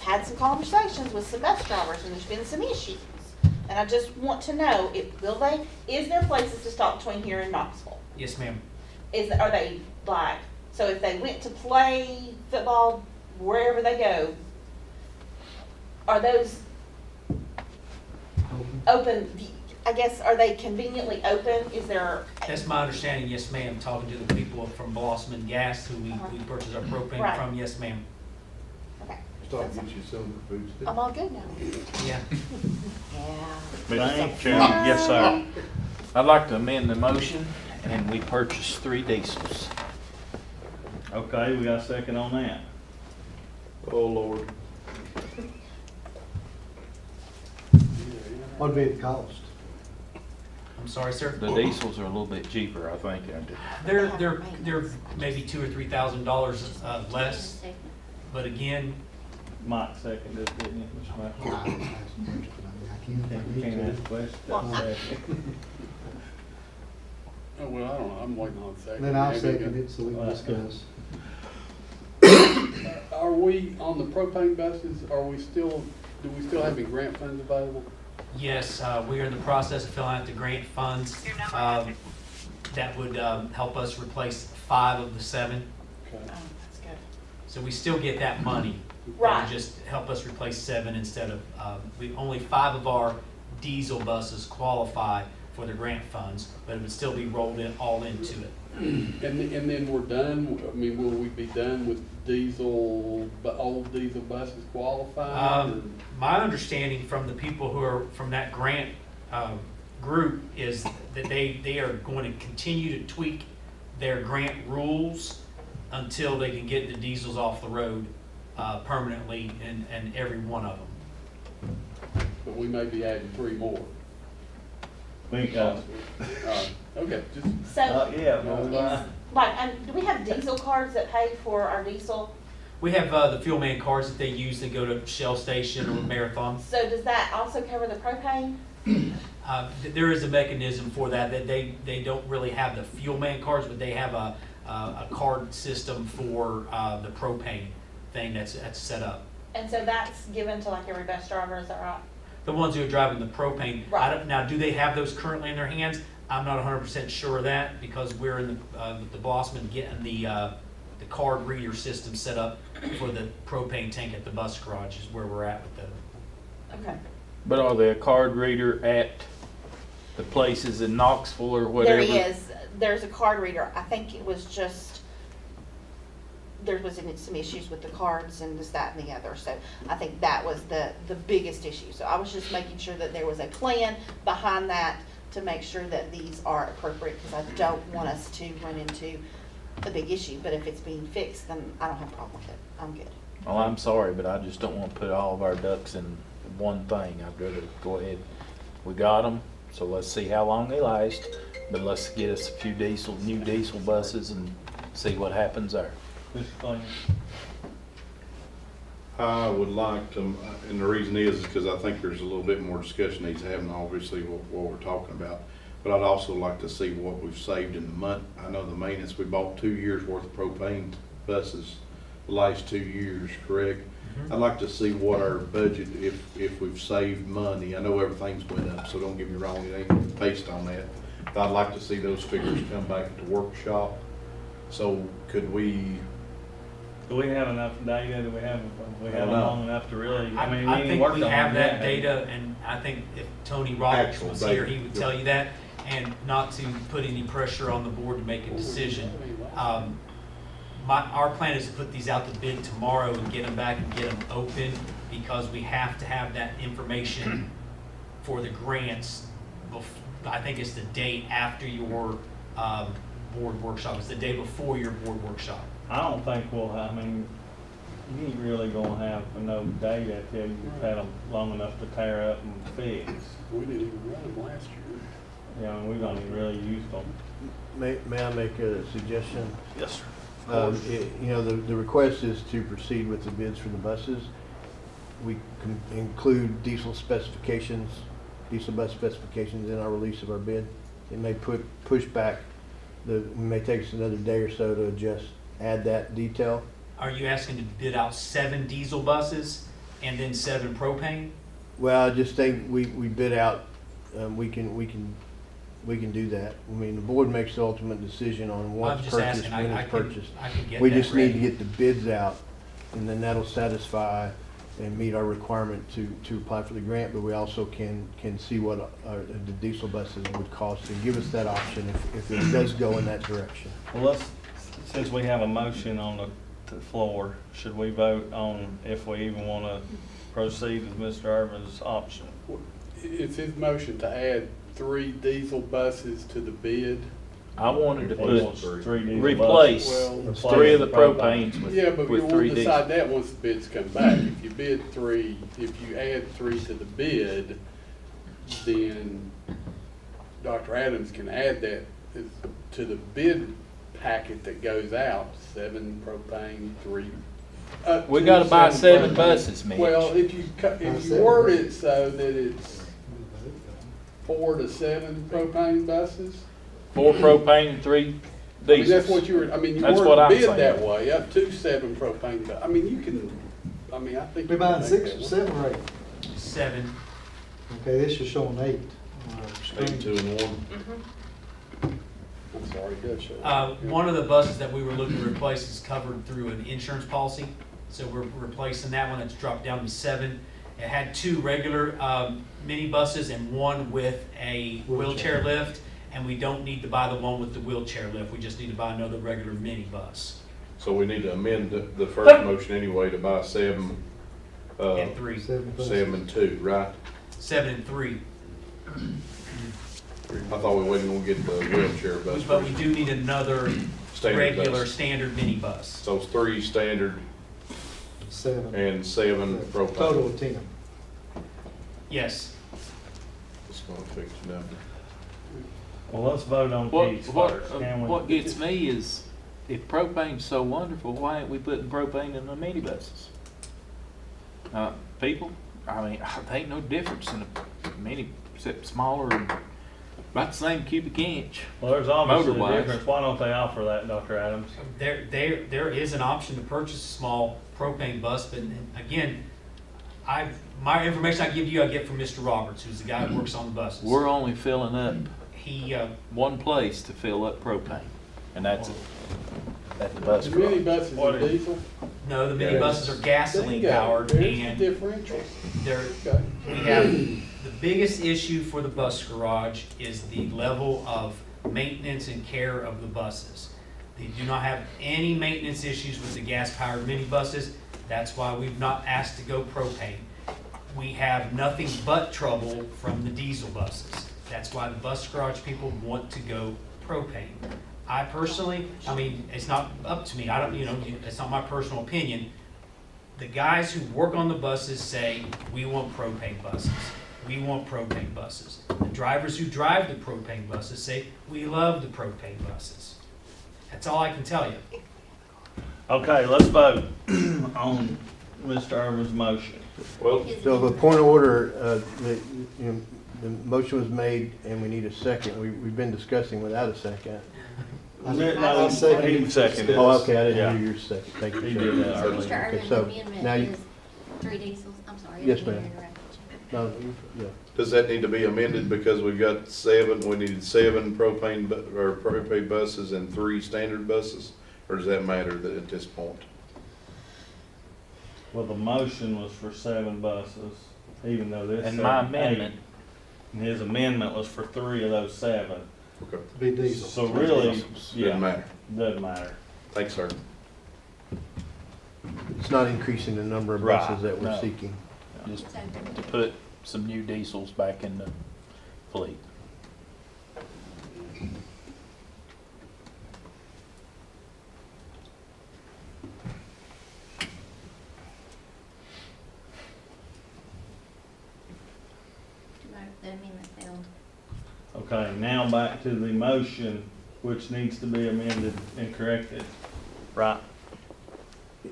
had some conversations with some bus drivers and there's been some issues. And I just want to know, is there places to stop between here and Knoxville? Yes, ma'am. Are they like, so if they went to play football, wherever they go, are those open, I guess, are they conveniently open? Is there? That's my understanding, yes, ma'am. Talking to the people from Blossman Gas, who we purchase our propane Right. from, yes, ma'am. Okay. Stop and get you some food still. I'm all good now. Yeah. Yeah. Thank you, Chairman. Yes, sir. I'd like to amend the motion, and we purchase 3 diesels. Okay, we got a second on that. Oh, Lord. What'd be the cost? I'm sorry, sir. The diesels are a little bit cheaper, I think, aren't they? They're maybe $2,000 or $3,000 less, but again, Mike seconded, didn't you, Mr. Mike? Can't ask questions. Oh, well, I don't know, I'm waiting on a second. Then I'll Maybe second it so we can Well, discuss. Are we, on the propane buses, do we still have any grant funds available? yes, we are in the process of filling out the grant funds. That would help us replace 5 of the 7. Okay. Oh, that's good. So we still get that money. That Right. would just help us replace 7 instead of, only 5 of our diesel buses qualify for the grant funds, but it would still be rolled in, all into it. And then we're done, I mean, will we be done with old diesel buses qualified? My understanding from the people who are from that grant group is that they are going to continue to tweak their grant rules until they can get the diesels off the road permanently in every one of them. But we may be adding 3 more. Think, Okay, just, So, yeah, well, do we have diesel cards that pay for our diesel? We have the fuel man cards that they use that go to Shell Station or Marathon. So does that also cover the propane? There is a mechanism for that they don't really have the fuel man cards, but they have a card system for the propane thing that's set up. And so that's given to like every bus driver, is that right? The ones who are driving the propane. Right. Now, do they have those currently in their hands? I'm not 100% sure of that because we're in the Blossman getting the the card reader system set up for the propane tank at the bus garage is where we're at with the. Okay. But are there a card reader at the places in Knoxville or whatever? There is, there's a card reader. I think it was just, there was some issues with the cards and this, that, and the other. So I think that was the biggest issue. So I was just making sure that there was a plan behind that to make sure that these are appropriate, because I don't want us to run into a big issue. But if it's being fixed, then I don't have a problem with it. I'm good. Well, I'm sorry, but I just don't want to put all of our ducks in one thing. I'd rather go ahead. We got them, so let's see how long they last. But let's get us a few new diesel buses and see what happens there. Mr. Clayton? I would like to, and the reason is because I think there's a little bit more discussion needs to happen, obviously, what we're talking about. But I'd also like to see what we've saved in the month. I know the maintenance, we bought 2 years worth of propane buses the last 2 years, correct? Mm-hmm. I'd like to see what our budget, if we've saved money. I know everything's went up, so don't get me wrong, it ain't based on that. But I'd like to see those figures come back at the workshop. So could we? Do we have enough data? Do we have don't know. long enough to really, I I mean, we ain't think worked we on have it yet. that data, and I think if Tony Roberts Actual was here, data. he would tell you that, and not to put any pressure on the board to make a decision. Our plan is to put these out to bid tomorrow and get them back and get them open, because we have to have that information for the grants. I think it's the day after your board workshop. It's the day before your board workshop. I don't think we'll have, I mean, you ain't really gonna have enough data till you've had them long enough to tear up and fix. We didn't even run them last year. You know, and we've only really used them. May I make a suggestion? Yes, sir. You know, the request is to proceed with the bids for the buses. We can include diesel bus specifications in our release of our bid. It may push back, it may take us another day or so to add that detail. Are you asking to bid out 7 diesel buses and then 7 propane? Well, I just think we bid out, we can do that. I mean, the board makes the ultimate decision on I'm what's just purchased, asking, when I it's can purchased. get We that just need to ready. get the bids out, and then that'll satisfy and meet our requirement to apply for the grant, but we also can see what the diesel buses would cost and give us that option if it does go in that direction. Well, since we have a motion on the floor, should we vote on if we even wanna proceed with Mr. Irvin's option? It's his motion to add 3 diesel buses to the bid. I wanted to Replace put, three diesel replace buses. Well, 3 of the Propane. propanes Yeah, but with we 3 won't diesel. decide that once the bids come back. If you bid 3, if you add 3 to the bid, then Dr. Adams can add that to the bid packet that goes out, 7 propane, 3. We gotta buy 7 buses, Mitch. Well, if you word it so that it's 4 to 7 propane buses. 4 propane and 3 I mean, diesels. that's what you That's word what the I'm bid saying. that way, up to 7 propane, I mean, you can, I mean, I think. We you can buying make 6 that or work. 7 or 8? 7. Okay, this is showing 8. 8, 2, and 1. I'm sorry, it does show. One of the buses that we were looking to replace is covered through an insurance policy, so we're replacing that one. It's dropped down to 7. It had 2 regular mini buses and 1 with a wheelchair lift, and we don't need to buy the one with the wheelchair lift. We just need to buy another regular mini bus. So we need to amend the first motion anyway to buy 7, And 3, 7 buses. 7 and 2, right? 7 and 3. I thought we wasn't gonna get the wheelchair bus. But we do need another Standard regular bus. standard mini bus. So it's 3 standard 7. and 7 propane. Total of 10. Yes. It's gonna fix the number. Well, let's vote on What, these what, first, can we? what gets me is, if propane's so wonderful, why ain't we putting propane in the minibuses? People, I mean, there ain't no difference in a mini, except smaller and about the same cubic inch. Well, there's obviously a motor-wise. difference. Why don't they offer that, Dr. Adams? There is an option to purchase a small propane bus, but again, my information I give you, I get from Mr. Roberts, who's the guy who works on the buses. We're only filling up He, one place to fill up propane. and that's at the bus The mini garage. buses What are is- diesel. No, the minibuses are gasoline Bingo. powered, There's the and differential. they're, Okay. we have, the biggest issue for the bus garage is the level of maintenance and care of the buses. They do not have any maintenance issues with the gas-powered minibuses. That's why we've not asked to go propane. We have nothing but trouble from the diesel buses. That's why the bus garage people want to go propane. I personally, I mean, it's not up to me, I don't, it's not my personal opinion. The guys who work on the buses say, we want propane buses. We want propane buses. The drivers who drive the propane buses say, we love the propane buses. That's all I can tell you. Okay, let's vote on Mr. Irvin's motion. Well, So the point of order, the motion was made and we need a second. We've been discussing without a second. No, he seconded. Oh, okay, I Yeah. didn't hear your second. Thank you, He sir. did that Okay, earlier. Mr. Irvin's so amendment now you- is 3 diesels, I'm sorry. I Yes, didn't mean ma'am. to interrupt you. No, yeah. does that need to be amended because we got 7, we needed 7 propane buses and 3 standard buses? Or does that matter at this point? Well, the motion was for 7 buses, even though this And said my 8. amendment, And his amendment was for 3 of those 7. Okay, Be diesel. So really, doesn't yeah, matter. doesn't matter. Thanks, sir. It's not increasing the number of Right, buses that we're no. seeking. just So, to put some new diesels back in the fleet. the amendment failed. Okay, now back to the motion, which needs to be amended and corrected. Right.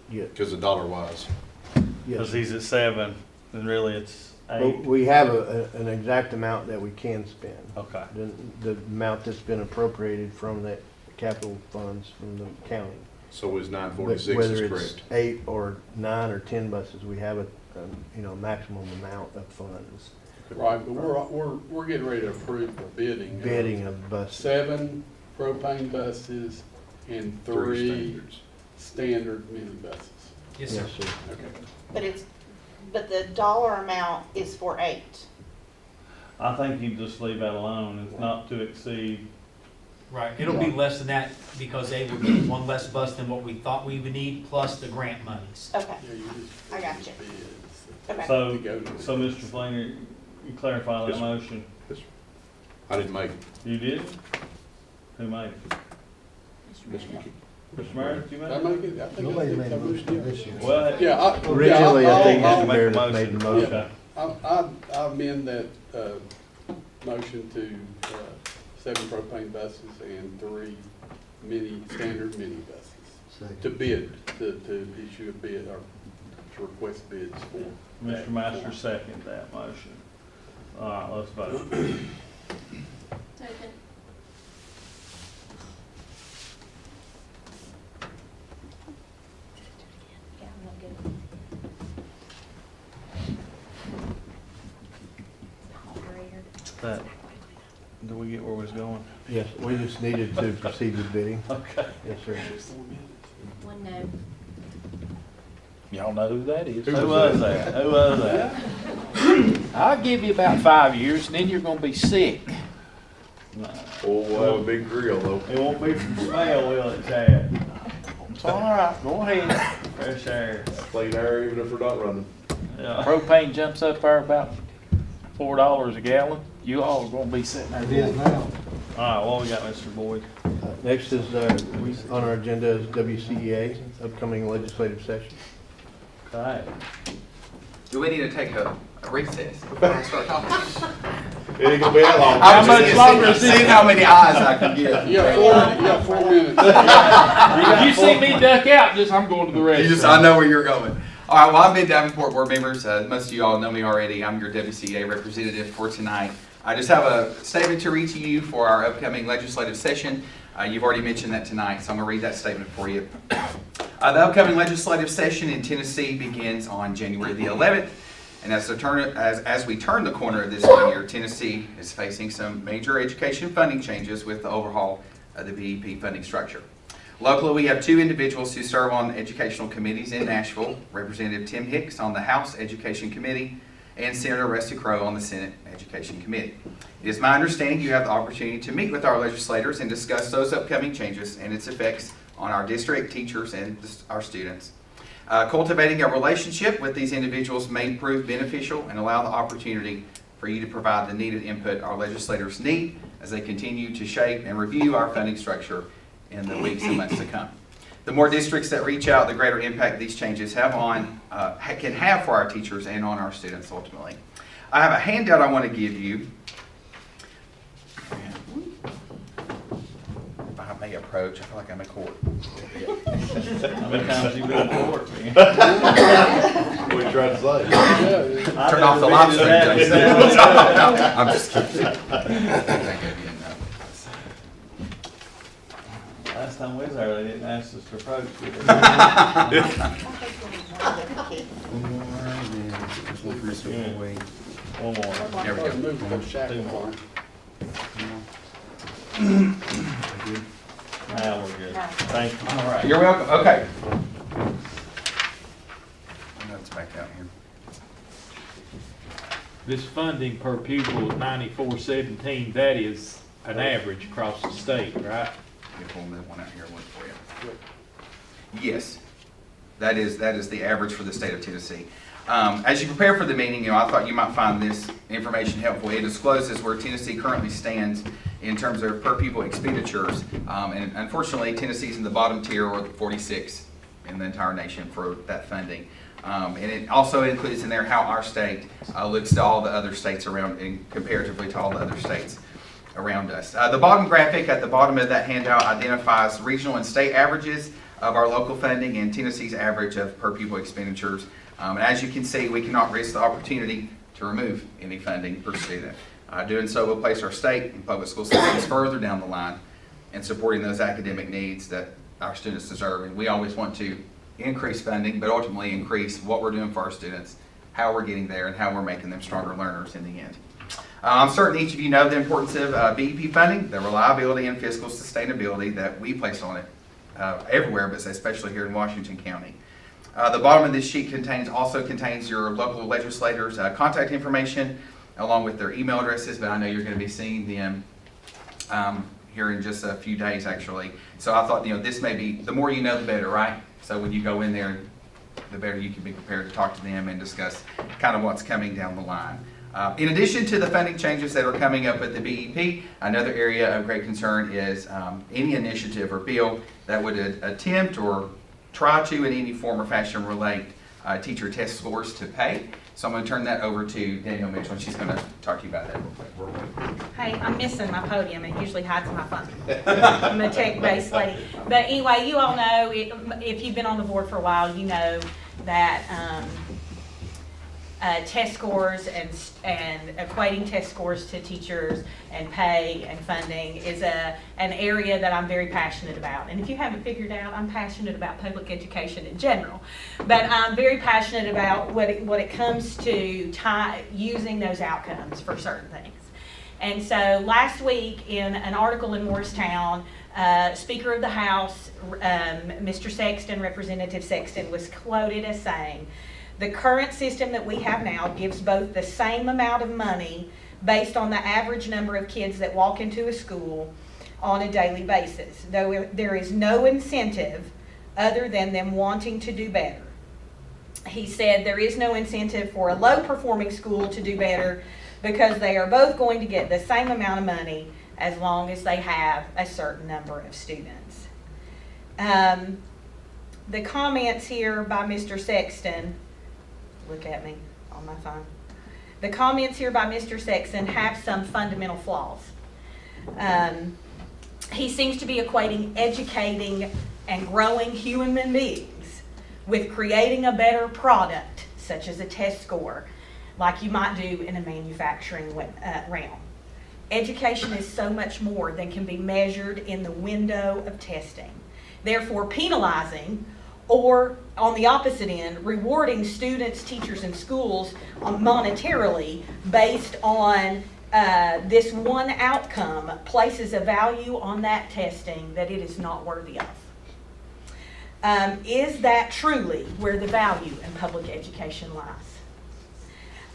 Yeah, Because of dollar wise. Because yes. he's at 7, and really it's But 8. we have an exact amount that we can spend. Okay. The amount that's been appropriated from the capital funds from the county. So is But 946 whether is it's correct? 8 or 9 or 10 buses, we have a maximum amount of funds. Right, but we're getting ready to approve the bidding. Bidding of buses. 7 propane buses and 3 standards. standard minibuses. Yes, sir. Yes, sir. Okay. But the dollar amount is for 8. I think you just leave that alone. It's not to exceed. Right, it'll be less than that because they will get one less bus than what we thought we would need, plus the grant monies. Okay, Yeah, you just- I got you. bids. okay. So, To go to- so Mr. Flanger, you clarify that Yes, sir. motion. Yes, sir. I didn't make it. You did? Who made it? Mr. Mr. Meredith. Mr. Meredith, you Did made I it? make it? I think I did. Well, Yeah. Originally, I think I'll- Mr. make a Meredith motion. made the motion. Okay. I amend that, motion to, 7 propane buses and 3 standard mini buses. To bid, to issue a bid, or to request bids for. Mr. Master second that motion. All right, let's vote. Second. Yeah, I'm not good. Operator. That, do we get where we was going? Yes, we just needed to proceed with bidding. Okay. Yes, sir. One no. Y'all know who that is. Who was that? Who was that? I'll give you about 5 years and then you're gonna be sick. No. Oh, we'll have a big grill though. It won't be from smell, will it, Chad? It's all right, go ahead. Fresh air. Clean air even if we're not running. Yeah. Propane jumps up there about $4 a gallon. You all are gonna be sitting there. It is now. All right, what we got, Mr. Boyd? Next is, on our agenda is WCEA, upcoming legislative session. Okay. Do we need to take a recess before I start talking? It ain't gonna be that long. How much longer is See how many eyes I can get. You got 4 minutes. If you see me duck out, I'm going to the restroom. I know where you're going. All right, well, I'm Ben Davenport, board members. Most of you all know me already. I'm your WCA representative for tonight. I just have a statement to read to you for our upcoming legislative session. You've already mentioned that tonight, so I'm going to read that statement for you. The upcoming legislative session in Tennessee begins on January the 11th. And as we turn the corner of this year, Tennessee is facing some major education funding changes with the overhaul of the BEP funding structure. Locally, we have 2 individuals who serve on educational committees in Nashville, Representative Tim Hicks on the House Education Committee and Senator Rusty Crowe on the Senate Education Committee. It is my understanding you have the opportunity to meet with our legislators and discuss those upcoming changes and its effects on our district, teachers, and our students. Cultivating a relationship with these individuals may prove beneficial and allow the opportunity for you to provide the needed input our legislators need as they continue to shape and review our funding structure in the weeks and months to come. The more districts that reach out, the greater impact these changes have can have for our teachers and on our students ultimately. I have a handout I want to give you. If I may approach, I feel like I'm in court. How many times you been in court, man? What are you trying to say? Turn off the live stream, Jason. I'm just kidding. Last time we was there, they didn't ask us to approach you. One more. There we go. Move to shack Two more. one. Now we're good. Thank you. All right, you're welcome. Okay. My notes back out here. This funding per pupil is $94.17. That is an average across the state, right? Get pulling that one out here one for you. Yes, that is the average for the state of Tennessee. As you prepare for the meeting, I thought you might find this information helpful. It discloses where Tennessee currently stands in terms of per pupil expenditures. And unfortunately, Tennessee's in the bottom tier, or 46 in the entire nation for that funding. And it also includes in there how our state looks to all the other states around, and comparatively to all the other states around us. The bottom graphic at the bottom of that handout identifies regional and state averages of our local funding and Tennessee's average of per pupil expenditures. And as you can see, we cannot risk the opportunity to remove any funding per student. Doing so will place our state and public school systems further down the line in supporting those academic needs that our students deserve. And we always want to increase funding, but ultimately increase what we're doing for our students, how we're getting there, and how we're making them stronger learners in the end. I'm certain each of you know the importance of BEP funding, the reliability and fiscal sustainability that we place on it everywhere, but especially here in Washington County. The bottom of this sheet also contains your local legislators' contact information, along with their email addresses, but I know you're going to be seeing them here in just a few days, actually. So I thought, this may be, the more you know, the better, right? So when you go in there, the better you can be prepared to talk to them and discuss kind of what's coming down the line. In addition to the funding changes that are coming up at the BEP, another area of great concern is any initiative or bill that would attempt or try to in any form or fashion relate teacher test scores to pay. So I'm going to turn that over to Danielle Mitchell, and she's going to talk to you about that real quick. Hey, I'm missing my podium. It usually hides my phone. I'm a tech-based lady. But anyway, you all know, if you've been on the board for a while, you know that test scores and equating test scores to teachers and pay and funding is an area that I'm very passionate about. And if you haven't figured out, I'm passionate about public education in general. But I'm very passionate about what it comes to using those outcomes for certain things. And so last week in an article in Morristown, Speaker of the House, Mr. Sexton, Representative Sexton, was quoted as saying, "The current system that we have now gives both the same amount of money based on the average number of kids that walk into a school on a daily basis, though there is no incentive other than them wanting to do better." He said there is no incentive for a low-performing school to do better because they are both going to get the same amount of money as long as they have a certain number of students. The comments here by Mr. Sexton, look at me on my phone. The comments here by Mr. Sexton have some fundamental flaws. He seems to be equating educating and growing human beings with creating a better product, such as a test score, like you might do in a manufacturing realm. Education is so much more than can be measured in the window of testing. Therefore, penalizing, or on the opposite end, rewarding students, teachers, and schools monetarily based on this one outcome places a value on that testing that it is not worthy of. Is that truly where the value in public education lies?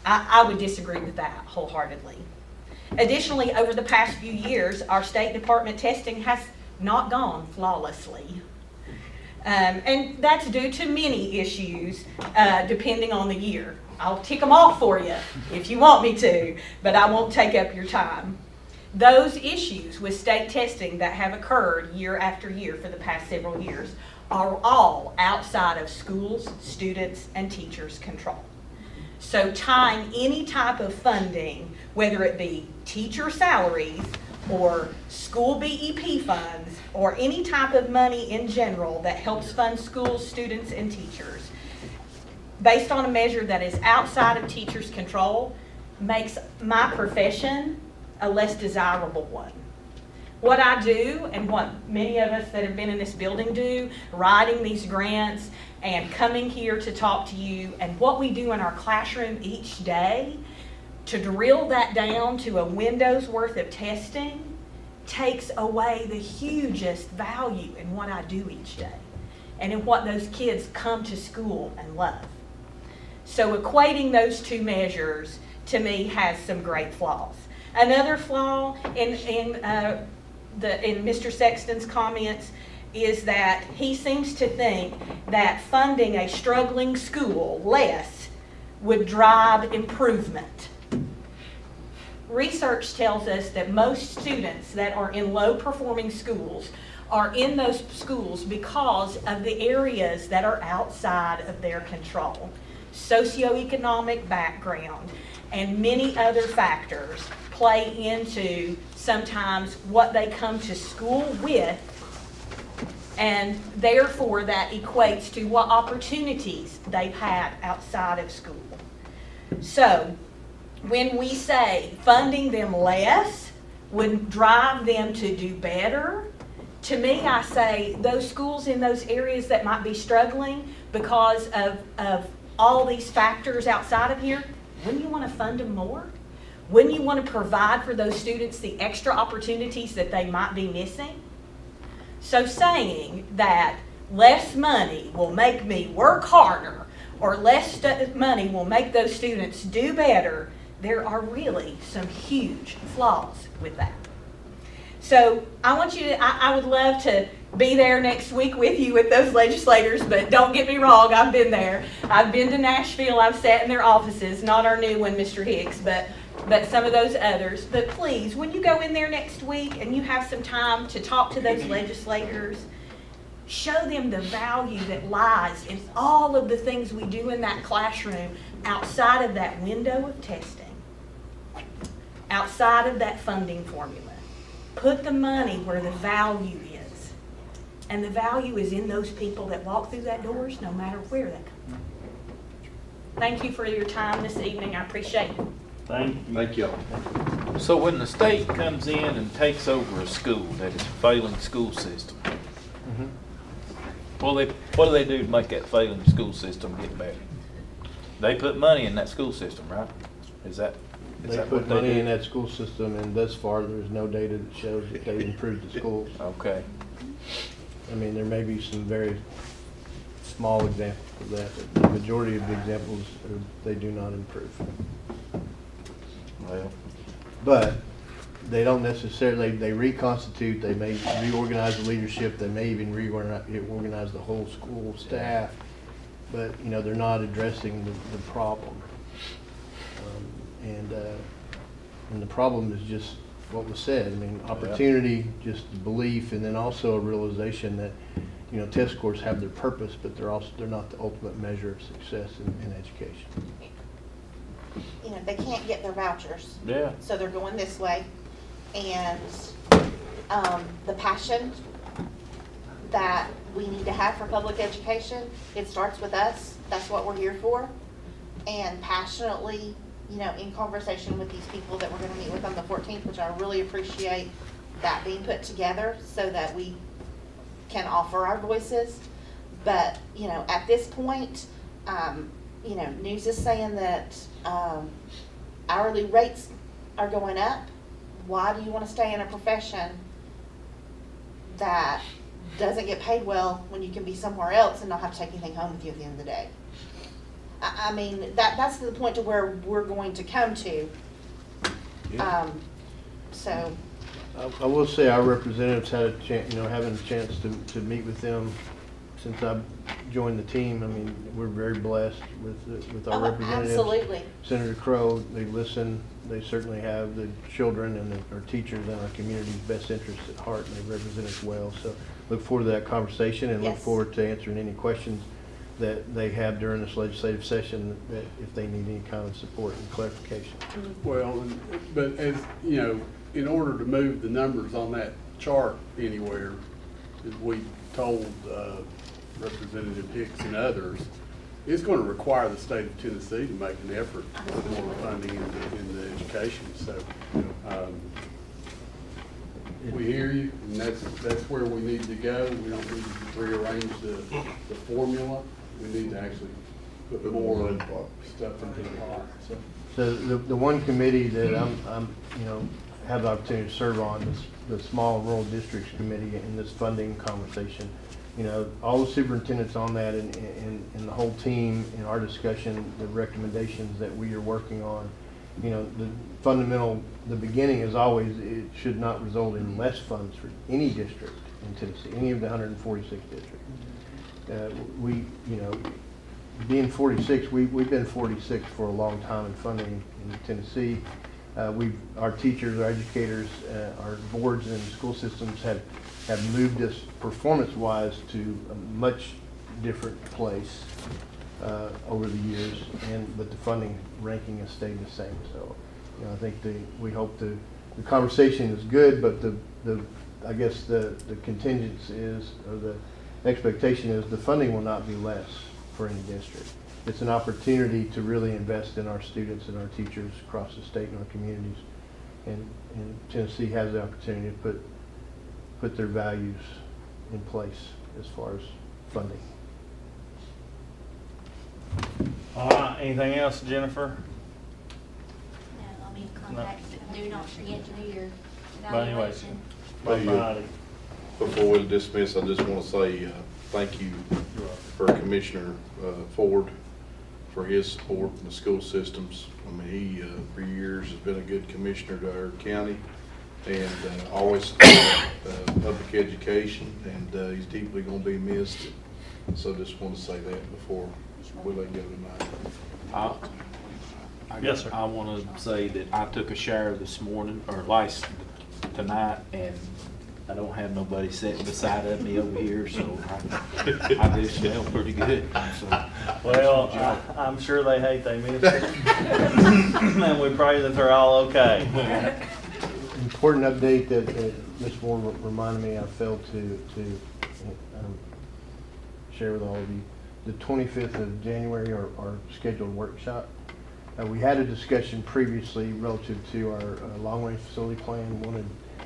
I would disagree with that wholeheartedly. Additionally, over the past few years, our State Department testing has not gone flawlessly. And that's due to many issues, depending on the year. I'll tick them off for you if you want me to, but I won't take up your time. Those issues with state testing that have occurred year after year for the past several years are all outside of schools, students, and teachers' control. So tying any type of funding, whether it be teacher salaries or school BEP funds or any type of money in general that helps fund schools, students, and teachers, based on a measure that is outside of teachers' control, makes my profession a less desirable one. What I do, and what many of us that have been in this building do, writing these grants and coming here to talk to you, and what we do in our classroom each day, to drill that down to a window's worth of testing, takes away the hugest value in what I do each day and in what those kids come to school and love. So equating those two measures, to me, has some great flaws. Another flaw in Mr. Sexton's comments is that he seems to think that funding a struggling school less would drive improvement. Research tells us that most students that are in low-performing schools are in those schools because of the areas that are outside of their control. Socioeconomic background and many other factors play into sometimes what they come to school with, and therefore that equates to what opportunities they've had outside of school. So when we say funding them less would drive them to do better, to me I say those schools in those areas that might be struggling because of all these factors outside of here, wouldn't you want to fund them more? Wouldn't you want to provide for those students the extra opportunities that they might be missing? So saying that less money will make me work harder or less money will make those students do better, there are really some huge flaws with that. So I want you to, I would love to be there next week with you with those legislators, but don't get me wrong, I've been there. I've been to Nashville, I've sat in their offices, not our new one, Mr. Hicks, but some of those others. But please, when you go in there next week and you have some time to talk to those legislators, show them the value that lies in all of the things we do in that classroom outside of that window of testing, outside of that funding formula. Put the money where the value is. And the value is in those people that walk through that doors, no matter where they come from. Thank you for your time this evening. I appreciate it. Thank y'all. So when the state comes in and takes over a school that is a failing school system, what do they do to make that failing school system get better? They put money in that school system, right? Is that They put money in that school system, and thus far, there's no data that shows that they improved the schools. Okay. I mean, there may be some very small examples of that, but the majority of the examples, they do not improve. Well, But they don't necessarily, they reconstitute, they may reorganize the leadership, they may even reorganize the whole school staff, but, you know, they're not addressing the problem. And the problem is just what was said. I mean, opportunity, just belief, and then also a realization that, you know, test scores have their purpose, but they're not the ultimate measure of success in education. You know, they can't get their vouchers. yeah. So they're going this way. And the passion that we need to have for public education, it starts with us. That's what we're here for. And passionately, you know, in conversation with these people that we're going to meet with on the 14th, which I really appreciate that being put together so that we can offer our voices. But, you know, at this point, you know, news is saying that hourly rates are going up, why do you want to stay in a profession that doesn't get paid well when you can be somewhere else and not have to take anything home with you at the end of the day? I mean, that's the point to where we're going to come to. So, I will say our representatives had a chance, having a chance to meet with them since I've joined the team. I mean, we're very blessed with our representatives. absolutely. Senator Crow, they listen. They certainly have the children and our teachers and our community's best interests at heart, and they represent us well. So look forward to that conversation, and look Yes. forward to answering any questions that they have during this legislative session, that if they need any kind of support and clarification. Well, but as, you know, in order to move the numbers on that chart anywhere, as we told Representative Hicks and others, it's going to require the state of Tennessee to make an effort to put more funding in the education. So we hear you, and that's where we need to go. We don't need to rearrange the formula. We need to actually put more stuff into the pot. So the one committee that I'm have the opportunity to serve on is the Small Rural Districts Committee in this funding conversation. All the superintendents on that and the whole team in our discussion, the recommendations that we are working on, the beginning is always, it should not result in less funds for any district in Tennessee, any of the 146 districts. Being 46, we've been 46 for a long time in funding in Tennessee. Our teachers, our educators, our boards and school systems have moved us performance-wise to a much different place over the years, but the funding ranking has stayed the same. So, I think we hope the conversation is good, but I guess the contingent is, or the expectation is, the funding will not be less for any district. It's an opportunity to really invest in our students and our teachers across the state and our communities. And Tennessee has the opportunity to put their values in place as far as funding. All right, anything else, Jennifer? No, I'll be contact, do not forget to do your But anyway, evaluation. by Hey, Friday. Before we dismiss, I just want to say thank you for Commissioner Ford for his support in the school systems. I mean, he, for years, has been a good commissioner to our county and always supported public education, and he's deeply going to be missed. So just want to say that before we let go tonight. Yes, sir. I want to say that I took a shower this morning, or tonight, and I don't have nobody sitting beside of me over here, so I do smell pretty good. So, Well, I'm sure they hate they missed it. And we pray that they're all okay. Important update that Ms. Moore reminded me I failed to share with all of you. The 25th of January, our scheduled workshop. We had a discussion previously relative to our long-range facility plan. Wanted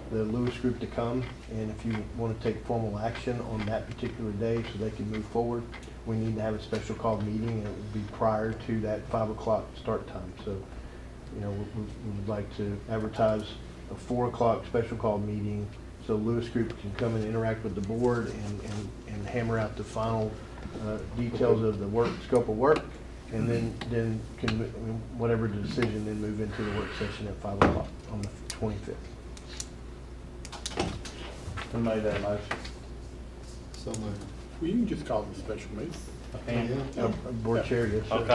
the Lewis group to come, and if you want to take formal action on that particular day so they can move forward, we need to have a special call meeting, and it would be prior to that 5 o'clock start time. So, we would like to advertise a 4 o'clock special call meeting so Lewis group can come and interact with the board and hammer out the final details of the scope of work, and then can, whatever the decision, then move into the work session at 5 o'clock on the 25th. Who made that motion? Well, you can just call it a special meeting. And Board chair, yes, sir. Okay.